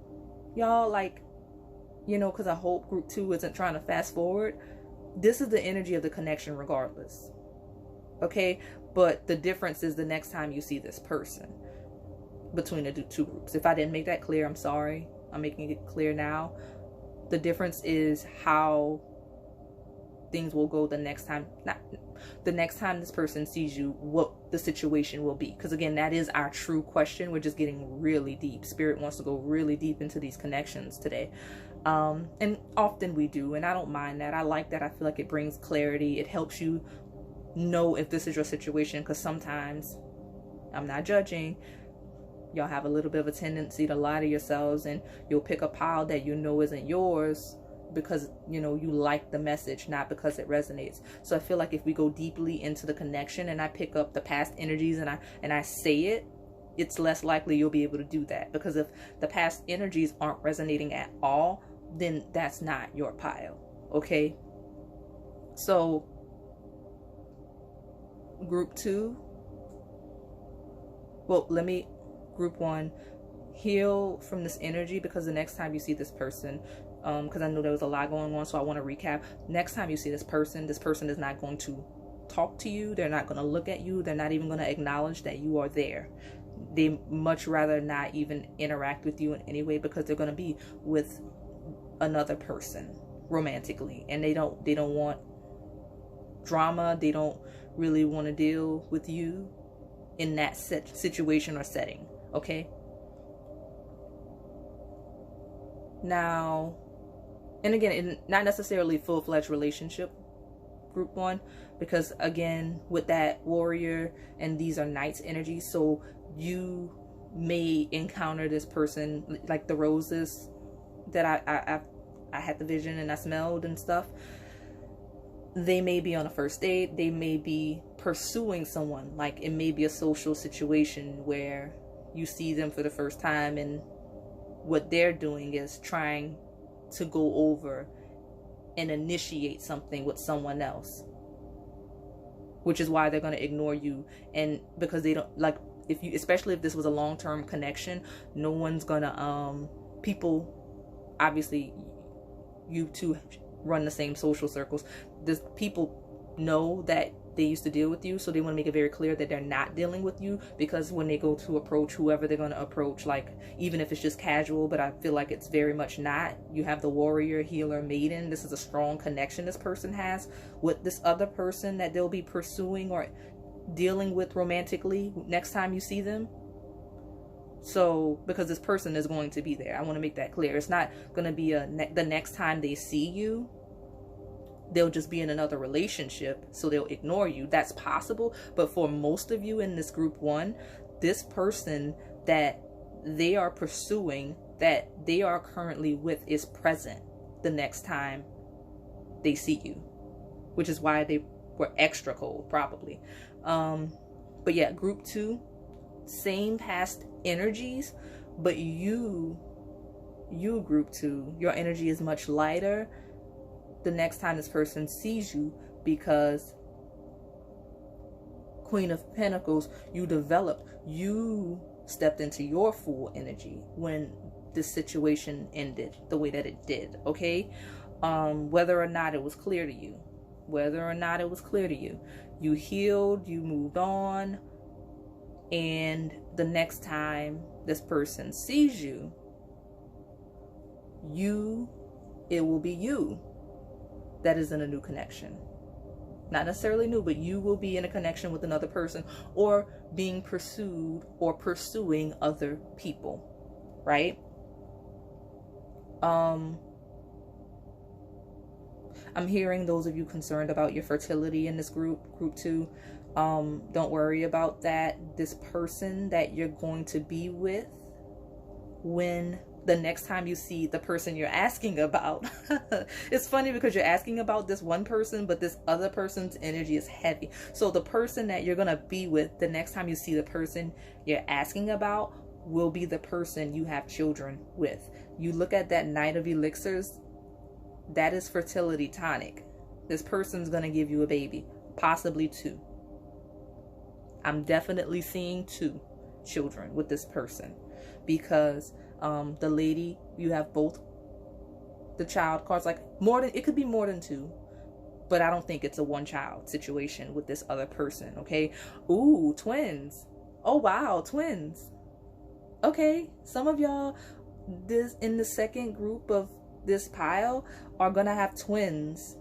y'all. Like, you know, because I hope group 2 isn't trying to fast forward. This is the energy of the connection regardless. Okay, but the difference is the next time you see this person between the two groups. If I didn't make that clear, I'm sorry. I'm making it clear now. The difference is how things will go the next time. Not the next time this person sees you, what the situation will be. Because again, that is our true question. We're just getting really deep. Spirit wants to go really deep into these connections today. And often we do, and I don't mind that. I like that. I feel like it brings clarity. It helps you know if this is your situation, because sometimes, I'm not judging, y'all have a little bit of a tendency to lie to yourselves, and you'll pick a pile that you know isn't yours because, you know, you like the message, not because it resonates. So I feel like if we go deeply into the connection and I pick up the past energies and I say it, it's less likely you'll be able to do that. Because if the past energies aren't resonating at all, then that's not your pile. Okay, so group 2, well, group 1, heal from this energy, because the next time you see this person, because I know there was a lot going on, so I want to recap. Next time you see this person is not going to talk to you. They're not going to look at you. They're not even going to acknowledge that you are there. They much rather not even interact with you in any way, because they're going to be with another person romantically, and they don't want drama. They don't really want to deal with you in that situation or setting. Okay, now, and again, not necessarily full-fledged relationship, group 1, because again, with that warrior, and these are knights energy, so you may encounter this person like the roses that I had the vision and I smelled and stuff. They may be on a first date. They may be pursuing someone. Like, it may be a social situation where you see them for the first time, and what they're doing is trying to go over and initiate something with someone else, which is why they're going to ignore you. And because they don't like, if you, especially if this was a long-term connection, no one's gonna people, obviously you two run the same social circles. People know that they used to deal with you. So they want to make it very clear that they're not dealing with you, because when they go to approach whoever they're going to approach, like even if it's just casual, but I feel like it's very much not. You have the warrior, healer, maiden. This is a strong connection this person has with this other person that they'll be pursuing or dealing with romantically next time you see them. So because this person is going to be there, I want to make that clear. It's not going to be the next time they see you, they'll just be in another relationship, so they'll ignore you. That's possible. But for most of you in this group 1, this person that they are pursuing, that they are currently with, is present the next time they see you, which is why they were extra cold probably. But yeah, group 2, same past energies, but you group 2, your energy is much lighter the next time this person sees you, because Queen of Pentacles, you stepped into your full energy when this situation ended the way that it did. Okay, whether or not it was clear to you, you healed, you moved on, and the next time this person sees you, it will be you that is in a new connection. Not necessarily new, but you will be in a connection with another person, or being pursued or pursuing other people, right? I'm hearing those of you concerned about your fertility in this group 2. Don't worry about that. This person that you're going to be with, when the next time you see the person you're asking about, it's funny because you're asking about this one person, but this other person's energy is heavy. So the person that you're going to be with, the next time you see the person you're asking about, will be the person you have children with. You look at that Knight of Elixirs, that is fertility tonic. This person's going to give you a baby, possibly 2. I'm definitely seeing 2 children with this person, because the lady, you have both the child cards, like it could be more than 2, but I don't think it's a one child situation with this other person. Okay. Ooh, twins. Oh wow, twins. Okay, some of y'all in the second group of this pile are gonna have twins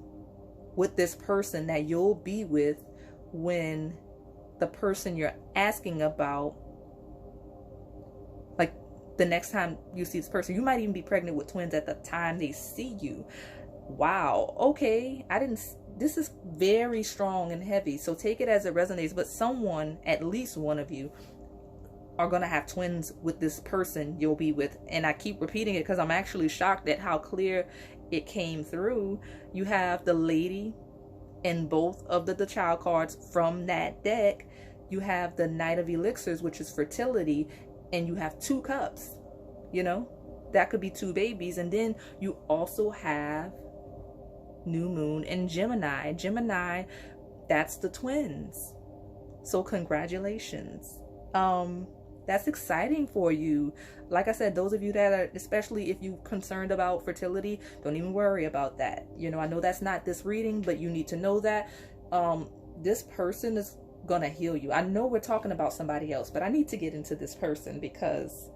with this person that you'll be with when the person you're asking about, like the next time you see this person, you might even be pregnant with twins at the time they see you. Wow. Okay. This is very strong and heavy. So take it as it resonates, but someone, at least one of you, are going to have twins with this person you'll be with. And I keep repeating it because I'm actually shocked at how clear it came through. You have the lady in both of the child cards from that deck. You have the Knight of Elixirs, which is fertility, and you have 2 cups. You know, that could be 2 babies. And then you also have New Moon and Gemini. Gemini, that's the twins. So congratulations. That's exciting for you. Like I said, those of you that are, especially if you're concerned about fertility, don't even worry about that. You know, I know that's not this reading, but you need to know that this person is gonna heal you. I know we're talking about somebody else, but I need to get into this person, because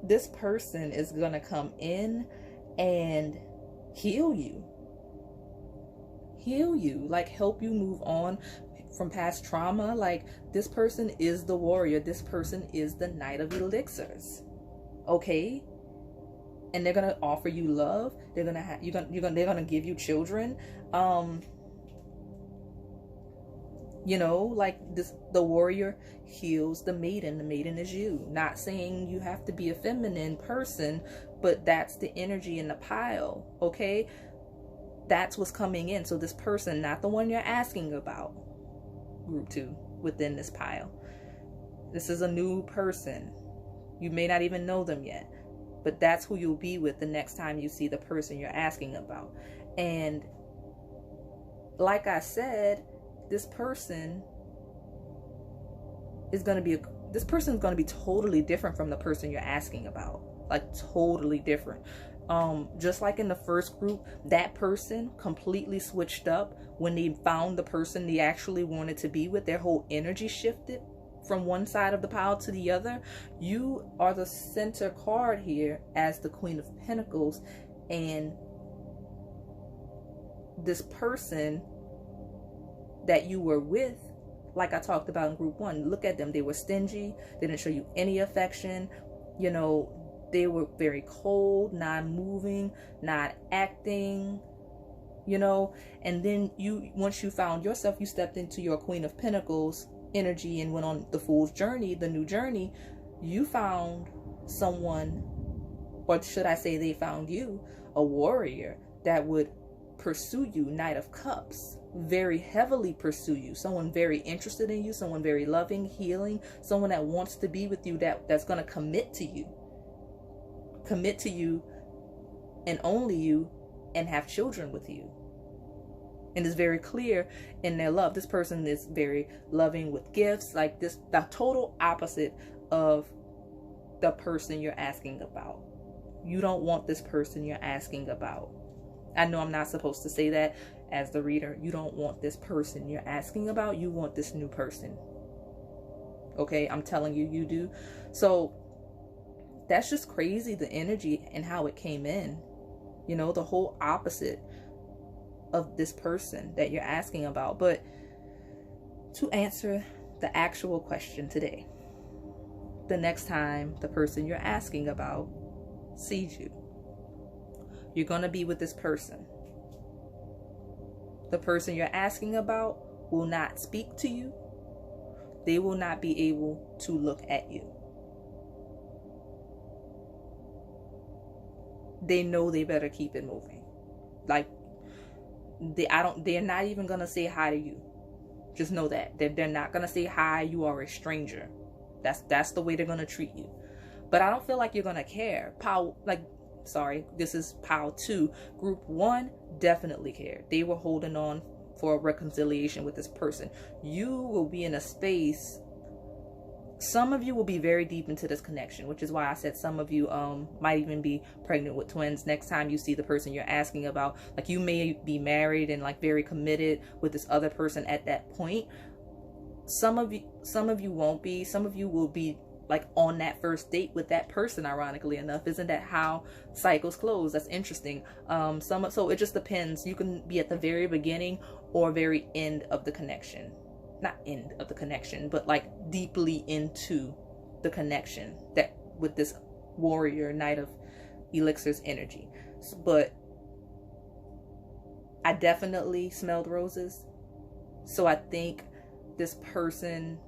this person is gonna come in and heal you, like help you move on from past trauma. Like, this person is the warrior, this person is the Knight of Elixirs. Okay, and they're gonna offer you love. They're gonna they're gonna give you children. You know, like this, the warrior heals the maiden. The maiden is you. Not saying you have to be a feminine person, but that's the energy in the pile. Okay, that's what's coming in. So this person, not the one you're asking about, group 2 within this pile, this is a new person. You may not even know them yet, but that's who you'll be with the next time you see the person you're asking about. And like I said, this person is going to be totally different from the person you're asking about. Like, totally different. Just like in the first group, that person completely switched up when they found the person they actually wanted to be with. Their whole energy shifted from one side of the pile to the other. You are the center card here as the Queen of Pentacles, and this person that you were with, like I talked about in group 1, look at them. They were stingy. They didn't show you any affection. You know, they were very cold, non-moving, not acting, you know. And then once you found yourself, you stepped into your Queen of Pentacles energy and went on the Fool's journey, the new journey. You found someone, or should I say they found you, a warrior that would pursue you, Knight of Cups, very heavily pursue you, someone very interested in you, someone very loving, healing, someone that wants to be with you, that's going to commit to you and only you, and have children with you. And it's very clear in their love. This person is very loving with gifts, like this, the total opposite of the person you're asking about. You don't want this person you're asking about. I know I'm not supposed to say that as the reader. You don't want this person you're asking about. You want this new person. Okay, I'm telling you, you do. So that's just crazy, the energy and how it came in. You know, the whole opposite of this person that you're asking about. But to answer the actual question today, the next time the person you're asking about sees you, you're going to be with this person. The person you're asking about will not speak to you. They will not be able to look at you. They know they better keep it moving. Like, they're not even going to say hi to you. Just know that. They're not going to say hi. You are a stranger. That's the way they're going to treat you. But I don't feel like you're going to care. This is pile 2. Group 1 definitely cared. They were holding on for a reconciliation with this person. You will be in a space. Some of you will be very deep into this connection, which is why I said some of you might even be pregnant with twins next time you see the person you're asking about. Like, you may be married and like very committed with this other person at that point. Some of you won't be. Some of you will be like on that first date with that person, ironically enough. Isn't that how cycles close? That's interesting. So it just depends. You can be at the very beginning or very end of the connection. Not end of the connection, but like deeply into the connection that with this warrior, Knight of Elixirs energy. But I definitely smelled roses. So I think this person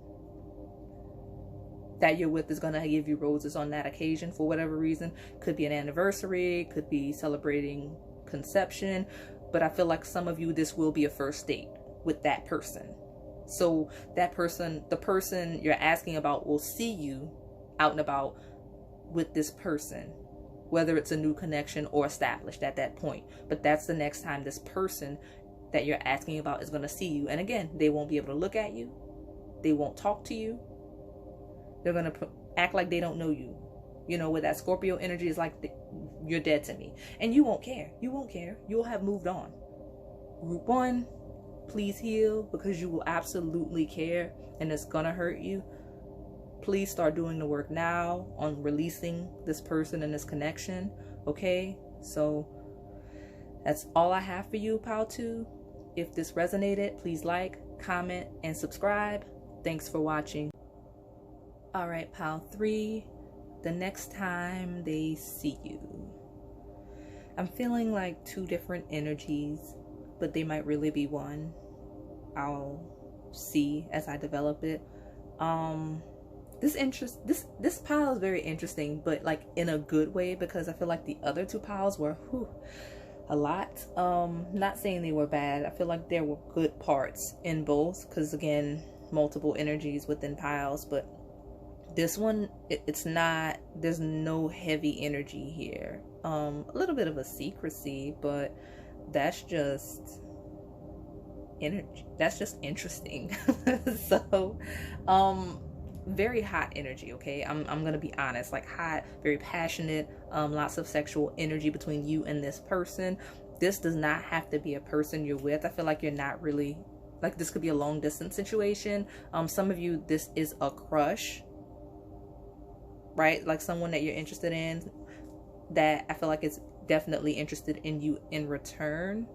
that you're with is going to give you roses on that occasion for whatever reason. Could be an anniversary, could be celebrating conception, but I feel like some of you, this will be a first date with that person. So that person, the person you're asking about, will see you out and about with this person, whether it's a new connection or established at that point. But that's the next time this person that you're asking about is going to see you. And again, they won't be able to look at you. They won't talk to you. They're going to act like they don't know you. You know, with that Scorpio energy, is like, you're dead to me. And you won't care. You won't care. You'll have moved on. Group 1, please heal, because you will absolutely care and it's going to hurt you. Please start doing the work now on releasing this person and this connection. Okay? So that's all I have for you, pile 2. If this resonated, please like, comment, and subscribe. Thanks for watching. All right, pile 3, the next time they see you. I'm feeling like 2 different energies, but they might really be one. I'll see as I develop it. This pile is very interesting, but like in a good way, because I feel like the other 2 piles were a lot. Not saying they were bad. I feel like there were good parts in both, because again, multiple energies within piles. But this one, it's not, there's no heavy energy here. A little bit of a secrecy, but that's just energy. That's just interesting. So very hot energy, okay? I'm gonna be honest, like hot, very passionate, lots of sexual energy between you and this person. This does not have to be a person you're with. I feel like you're not really, like this could be a long distance situation. Some of you, this is a crush, right? Like someone that you're interested in, that I feel like is definitely interested in you in return.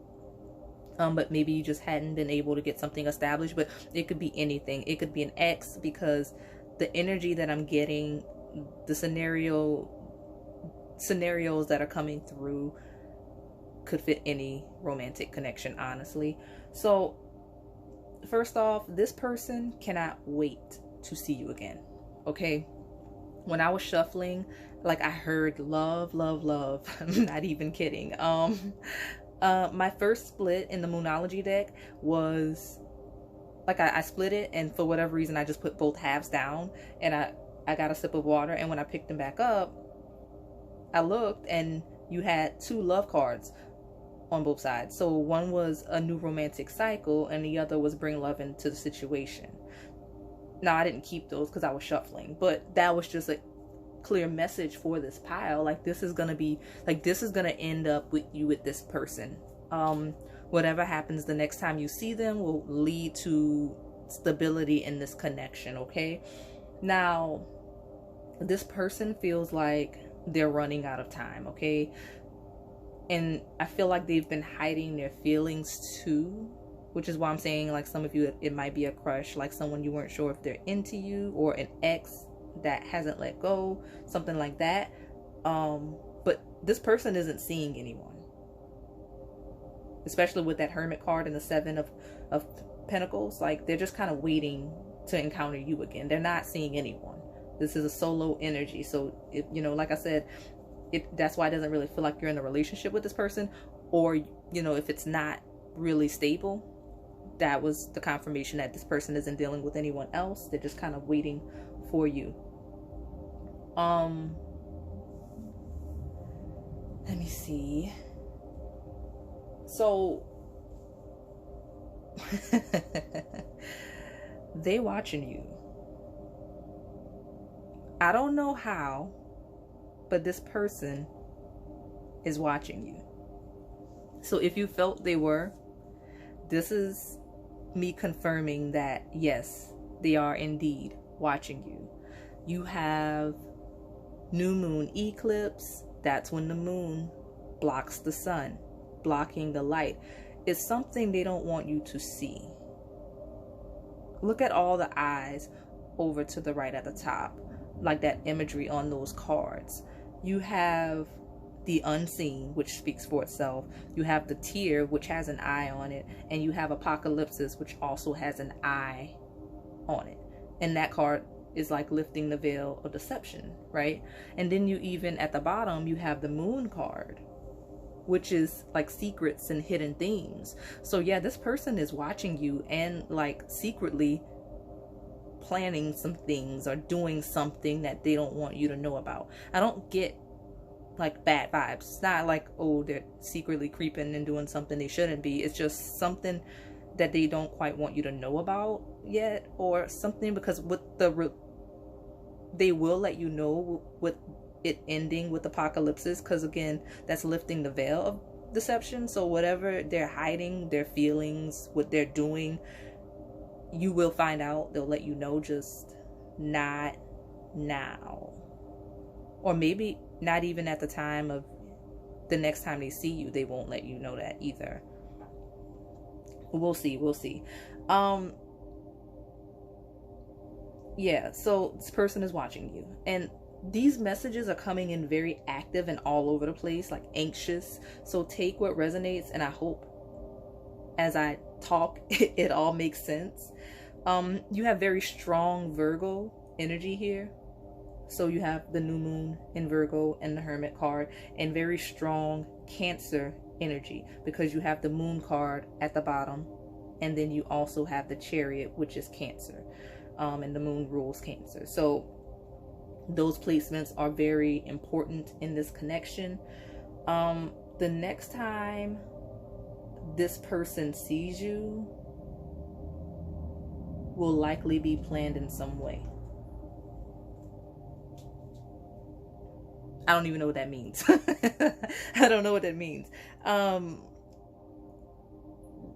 But maybe you just hadn't been able to get something established. But it could be anything. It could be an ex, because the energy that I'm getting, the scenarios that are coming through could fit any romantic connection, honestly. So first off, this person cannot wait to see you again, okay? When I was shuffling, like I heard love, love, love. I'm not even kidding. My first split in the Moonology deck was like I split it, and for whatever reason I just put both halves down, and I got a sip of water, and when I picked them back up, I looked and you had 2 love cards on both sides. So one was a new romantic cycle and the other was bring love into the situation. Now I didn't keep those because I was shuffling, but that was just a clear message for this pile. Like this is gonna be, like this is gonna end up with you with this person. Whatever happens the next time you see them will lead to stability in this connection, okay? Now this person feels like they're running out of time, okay? And I feel like they've been hiding their feelings too, which is why I'm saying, like, some of you, it might be a crush, like someone you weren't sure if they're into you, or an ex that hasn't let go, something like that. But this person isn't seeing anyone, especially with that Hermit card and the 7 of Pentacles. Like they're just kind of waiting to encounter you again. They're not seeing anyone. This is a solo energy. So if, you know, like I said, that's why it doesn't really feel like you're in a relationship with this person. Or, you know, if it's not really stable, that was the confirmation that this person isn't dealing with anyone else. They're just kind of waiting for you. Let me see. So they watching you. I don't know how, but this person is watching you. So if you felt they were, this is me confirming that yes, they are indeed watching you. You have new moon eclipse. That's when the moon blocks the sun, blocking the light. It's something they don't want you to see. Look at all the eyes over to the right at the top, like that imagery on those cards. You have the unseen, which speaks for itself. You have the tear, which has an eye on it, and you have apocalypsis, which also has an eye on it. And that card is like lifting the veil of deception, right? And then you even at the bottom, you have the moon card, which is like secrets and hidden themes. So yeah, this person is watching you and like secretly planning some things or doing something that they don't want you to know about. I don't get like bad vibes. It's not like, oh, they're secretly creeping and doing something they shouldn't be. It's just something that they don't quite want you to know about yet, or something, because with they will let you know with it ending with apocalypses, because again, that's lifting the veil of deception. So whatever they're hiding, their feelings, what they're doing, you will find out. They'll let you know, just not now, or maybe not even at the time of the next time they see you. They won't let you know that either. We'll see. Yeah, so this person is watching you, and these messages are coming in very active and all over the place, like anxious. So take what resonates, and I hope as I talk it all makes sense. You have very strong Virgo energy here. So you have the new moon in Virgo and the Hermit card, and very strong Cancer energy, because you have the moon card at the bottom, and then you also have the Chariot, which is Cancer, and the moon rules Cancer. So those placements are very important in this connection. The next time this person sees you will likely be planned in some way. I don't even know what that means. I don't know what that means.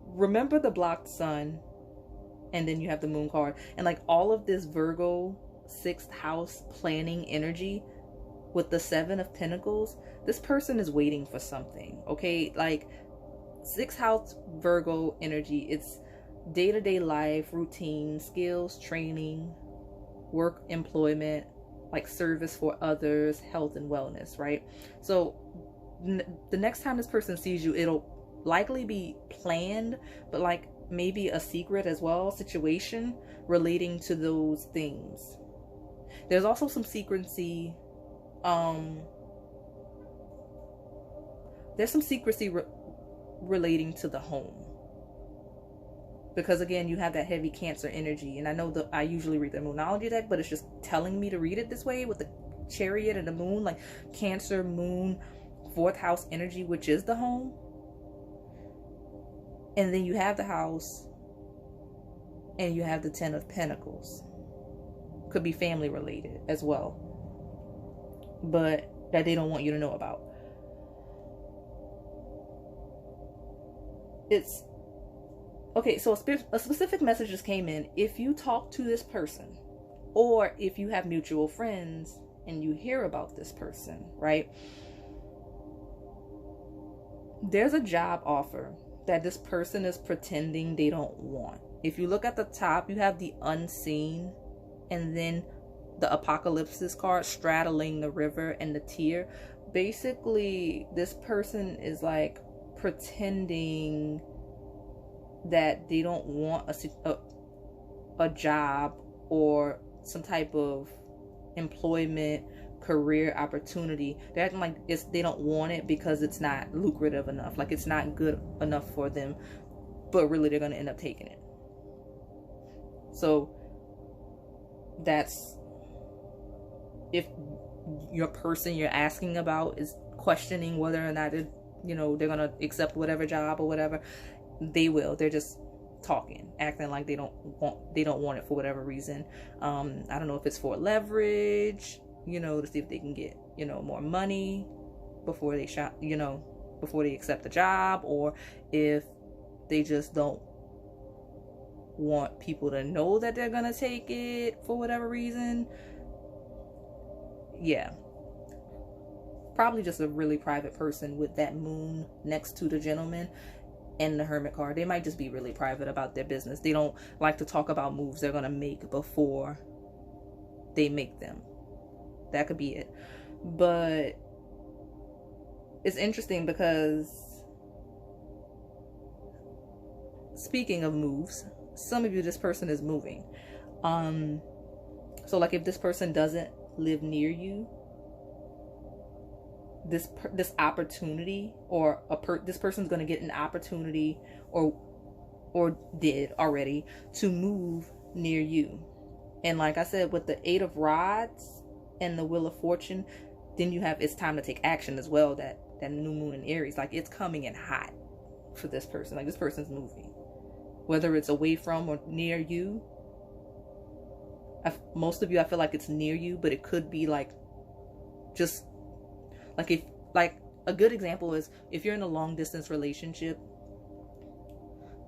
Remember the blocked sun, and then you have the moon card, and like all of this Virgo 6th house planning energy with the 7 of Pentacles, this person is waiting for something. Okay, like 6th house Virgo energy, it's day-to-day life, routine, skills, training, work, employment, like service for others, health and wellness, right? So the next time this person sees you, it'll likely be planned, but like maybe a secret as well, situation relating to those things. There's also some secrecy. There's some secrecy relating to the home, because again, you have that heavy Cancer energy, and I know that I usually read the Moonology deck, but it's just telling me to read it this way with the Chariot and the Moon, like Cancer, Moon, 4th house energy, which is the home. And then you have the house, and you have the 10 of Pentacles. Could be family related as well, but that they don't want you to know about. It's okay, so a specific message just came in. If you talk to this person, or if you have mutual friends and you hear about this person, right? There's a job offer that this person is pretending they don't want. If you look at the top, you have the Unseen, and then the Apocalypse card straddling the river and the tear. Basically, this person is like pretending that they don't want a job or some type of employment, career opportunity. They're acting like they don't want it because it's not lucrative enough, like it's not good enough for them, but really they're going to end up taking it. So that's if your person you're asking about is questioning whether or not they're going to accept whatever job or whatever. They will. They're just talking, acting like they don't want it for whatever reason. I don't know if it's for leverage, to see if they can get, more money before they before they accept the job, or if they just don't want people to know that they're gonna take it for whatever reason. Yeah. Probably just a really private person with that moon next to the gentleman and the Hermit card. They might just be really private about their business. They don't like to talk about moves they're gonna make before they make them. That could be it. But it's interesting because, speaking of moves, some of you, this person is moving. So like if this person doesn't live near you, this opportunity, or this person's going to get an opportunity, or did already, to move near you. And like I said, with the 8 of Rods and the Wheel of Fortune, then you have, it's time to take action as well. That new moon in Aries, like it's coming in hot for this person. Like this person's moving, whether it's away from or near you. Most of you, I feel like it's near you, but it could be like just like, if like a good example is if you're in a long distance relationship,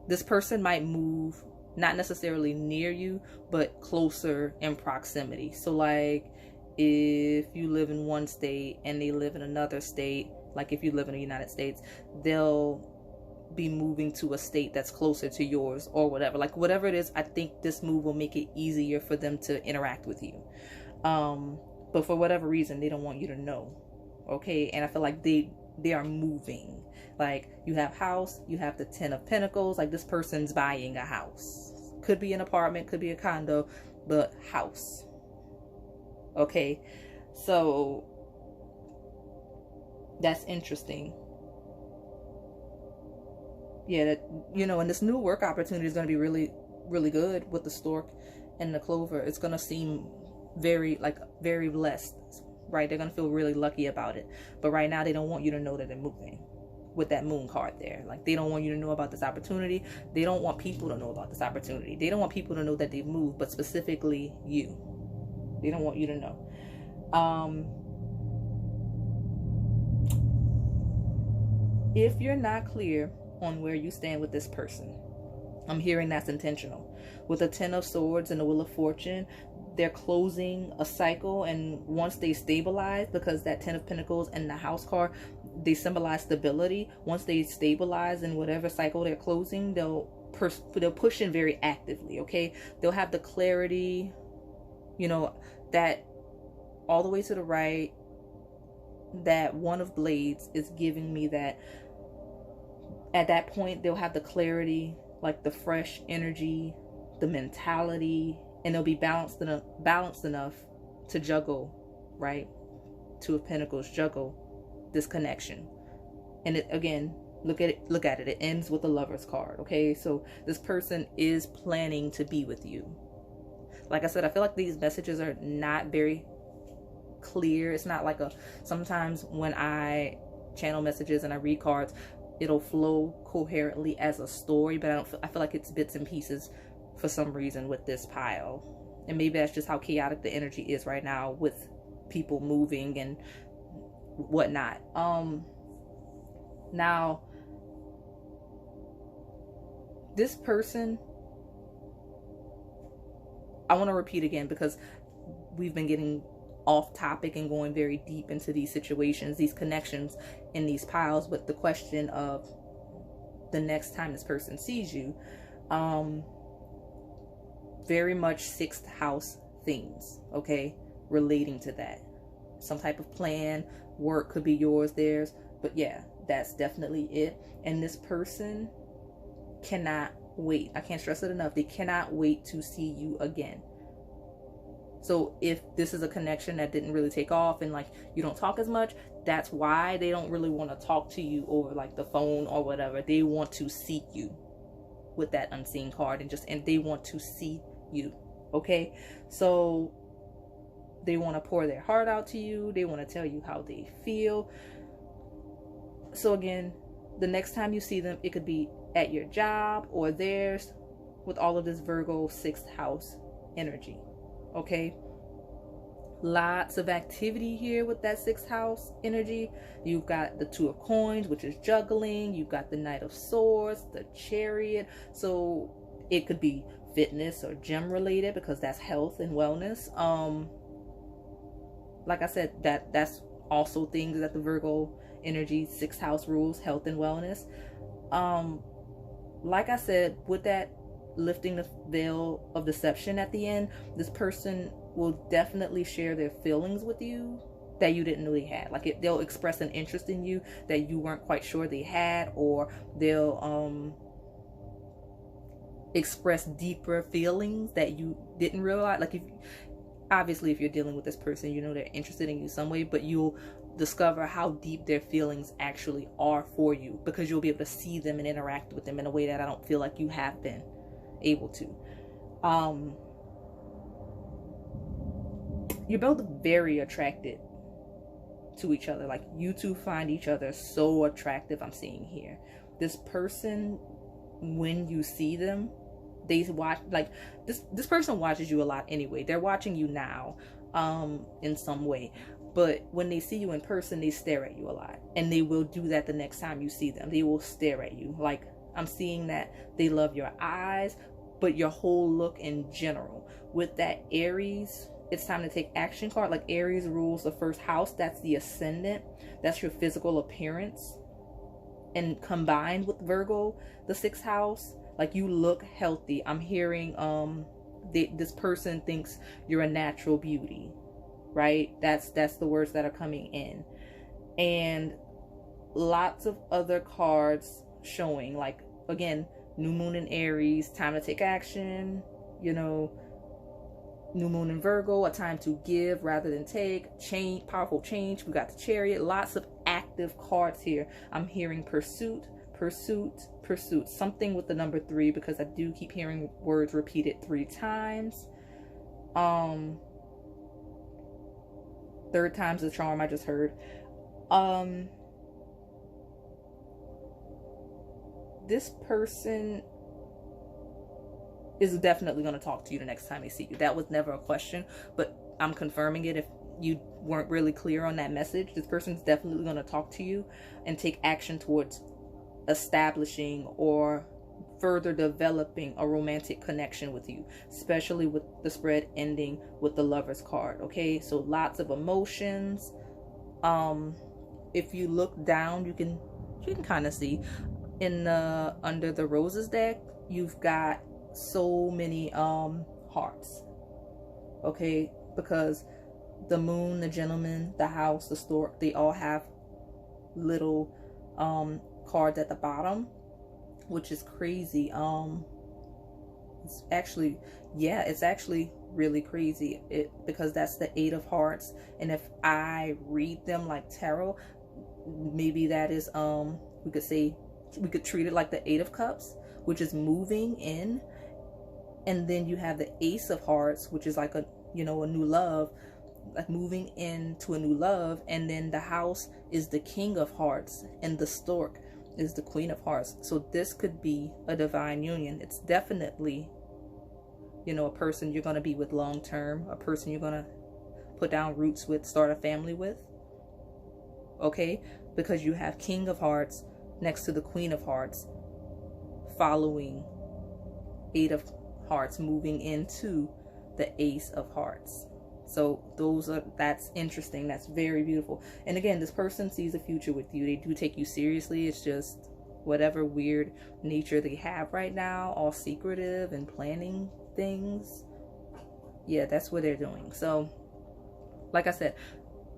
this person might move not necessarily near you, but closer in proximity. So like if you live in one state and they live in another state, like if you live in the United States, they'll be moving to a state that's closer to yours or whatever. Like whatever it is, I think this move will make it easier for them to interact with you. But for whatever reason, they don't want you to know. Okay, and I feel like they are moving. Like you have house, you have the 10 of Pentacles. Like this person's buying a house. Could be an apartment, could be a condo, but house. Okay, so that's interesting. Yeah, that, and this new work opportunity is going to be really, really good with the stork and the clover. It's going to seem very blessed, right? They're going to feel really lucky about it. But right now, they don't want you to know that they're moving with that moon card there. Like they don't want you to know about this opportunity. They don't want people to know about this opportunity. They don't want people to know that they've moved, but specifically you. They don't want you to know. if you're not clear on where you stand with this person, I'm hearing that's intentional. With a 10 of Swords and the Wheel of Fortune, they're closing a cycle, and once they stabilize, because that 10 of Pentacles and the House card, they symbolize stability. Once they stabilize in whatever cycle they're closing, they'll push in very actively, okay? They'll have the clarity, you know, that all the way to the right, that One of Blades is giving me that. At that point, they'll have the clarity, like the fresh energy, the mentality, and they'll be balanced enough to juggle, right? Two of Pentacles, juggle this connection. And it, again, look at it. It ends with the Lover's card, okay? So this person is planning to be with you. Like I said, I feel like these messages are not very clear. It's not like sometimes when I channel messages and I read cards, it'll flow coherently as a story, but I feel like it's bits and pieces for some reason with this pile. And maybe that's just how chaotic the energy is right now with people moving and whatnot. Now, this person, I want to repeat again because we've been getting off topic and going very deep into these situations, these connections in these piles. But the question of the next time this person sees you, very much 6th house things, okay, relating to that. Some type of plan, work could be yours, theirs, but yeah, that's definitely it. And this person cannot wait. I can't stress it enough. They cannot wait to see you again. So if this is a connection that didn't really take off and like you don't talk as much, that's why they don't really want to talk to you over like the phone or whatever. They want to see you with that unseen card, and they want to see you, okay? So they want to pour their heart out to you. They want to tell you how they feel. So again, the next time you see them, it could be at your job or theirs, with all of this Virgo 6th house energy. Okay, lots of activity here with that 6th house energy. You've got the 2 of Coins, which is juggling. You've got the Knight of Swords, the Chariot. So it could be fitness or gym related because that's health and wellness. Like I said, that's also things that the Virgo energy 6th house rules, health and wellness. Like I said, with that lifting the veil of deception at the end, this person will definitely share their feelings with you that you didn't know they had. Like they'll express an interest in you that you weren't quite sure they had, or they'll express deeper feelings that you didn't realize. Like obviously if you're dealing with this person, you know they're interested in you some way, but you'll discover how deep their feelings actually are for you because you'll be able to see them and interact with them in a way that I don't feel like you have been able to. You're both very attracted to each other. Like you two find each other so attractive, I'm seeing here. This person, when you see them, they watch, like this person watches you a lot anyway. They're watching you now in some way, but when they see you in person, they stare at you a lot, and they will do that the next time you see them. They will stare at you. Like I'm seeing that they love your eyes, but your whole look in general. With that Aries, it's time to take action card. Like Aries rules the 1st house. That's the ascendant. That's your physical appearance. And combined with Virgo, the 6th house, like you look healthy. I'm hearing this person thinks you're a natural beauty, right? That's the words that are coming in. And lots of other cards showing, like again, new moon in Aries, time to take action, you know, new moon in Virgo, a time to give rather than take, change, powerful change. We got the Chariot, lots of active cards here. I'm hearing pursuit, something with the number 3 because I do keep hearing words repeated 3 times. 3rd time's the charm, I just heard. This person is definitely going to talk to you the next time they see you. That was never a question, but I'm confirming it. If you weren't really clear on that message, this person's definitely going to talk to you and take action towards establishing or further developing a romantic connection with you, especially with the spread ending with the Lovers card. Okay, so lots of emotions. If you look down, you can kind of see in the under the Roses deck, you've got so many hearts. Okay, because the Moon, the Gentleman, the House, the Stork, they all have little cards at the bottom, which is crazy. It's actually, yeah, it's actually really crazy, because that's the 8 of Hearts, and if I read them like tarot, maybe that is we could treat it like the 8 of Cups, which is moving in, and then you have the Ace of Hearts, which is like a, you know, a new love, like moving into a new love, and then the House is the King of Hearts, and the Stork is the Queen of Hearts. So this could be a divine union. It's definitely, you know, a person you're going to be with long term, a person you're going to put down roots with, start a family with. Okay, because you have King of Hearts next to the Queen of Hearts, following 8 of Hearts, moving into the Ace of Hearts. So that's interesting. That's very beautiful. And again, this person sees a future with you. They do take you seriously. It's just whatever weird nature they have right now, all secretive and planning things. Yeah, that's what they're doing. So like I said,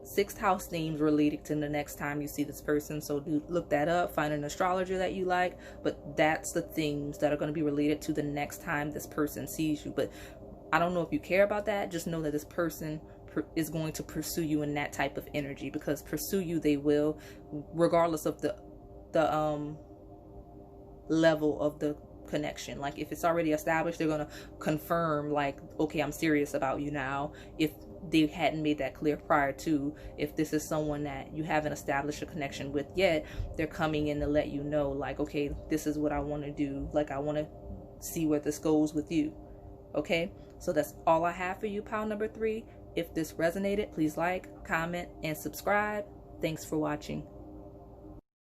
6th house names related to the next time you see this person. So do look that up, find an astrologer that you like, but that's the things that are going to be related to the next time this person sees you. But I don't know if you care about that. Just know that this person is going to pursue you in that type of energy, because pursue you they will, regardless of the level of the connection. Like if it's already established, they're going to confirm like, okay, I'm serious about you now. If they hadn't made that clear prior to, if this is someone that you haven't established a connection with yet, they're coming in to let you know like, okay, this is what I want to do. Like I want to see where this goes with you. Okay, so that's all I have for you, pile number 3. If this resonated, please like, comment, and subscribe. Thanks for watching.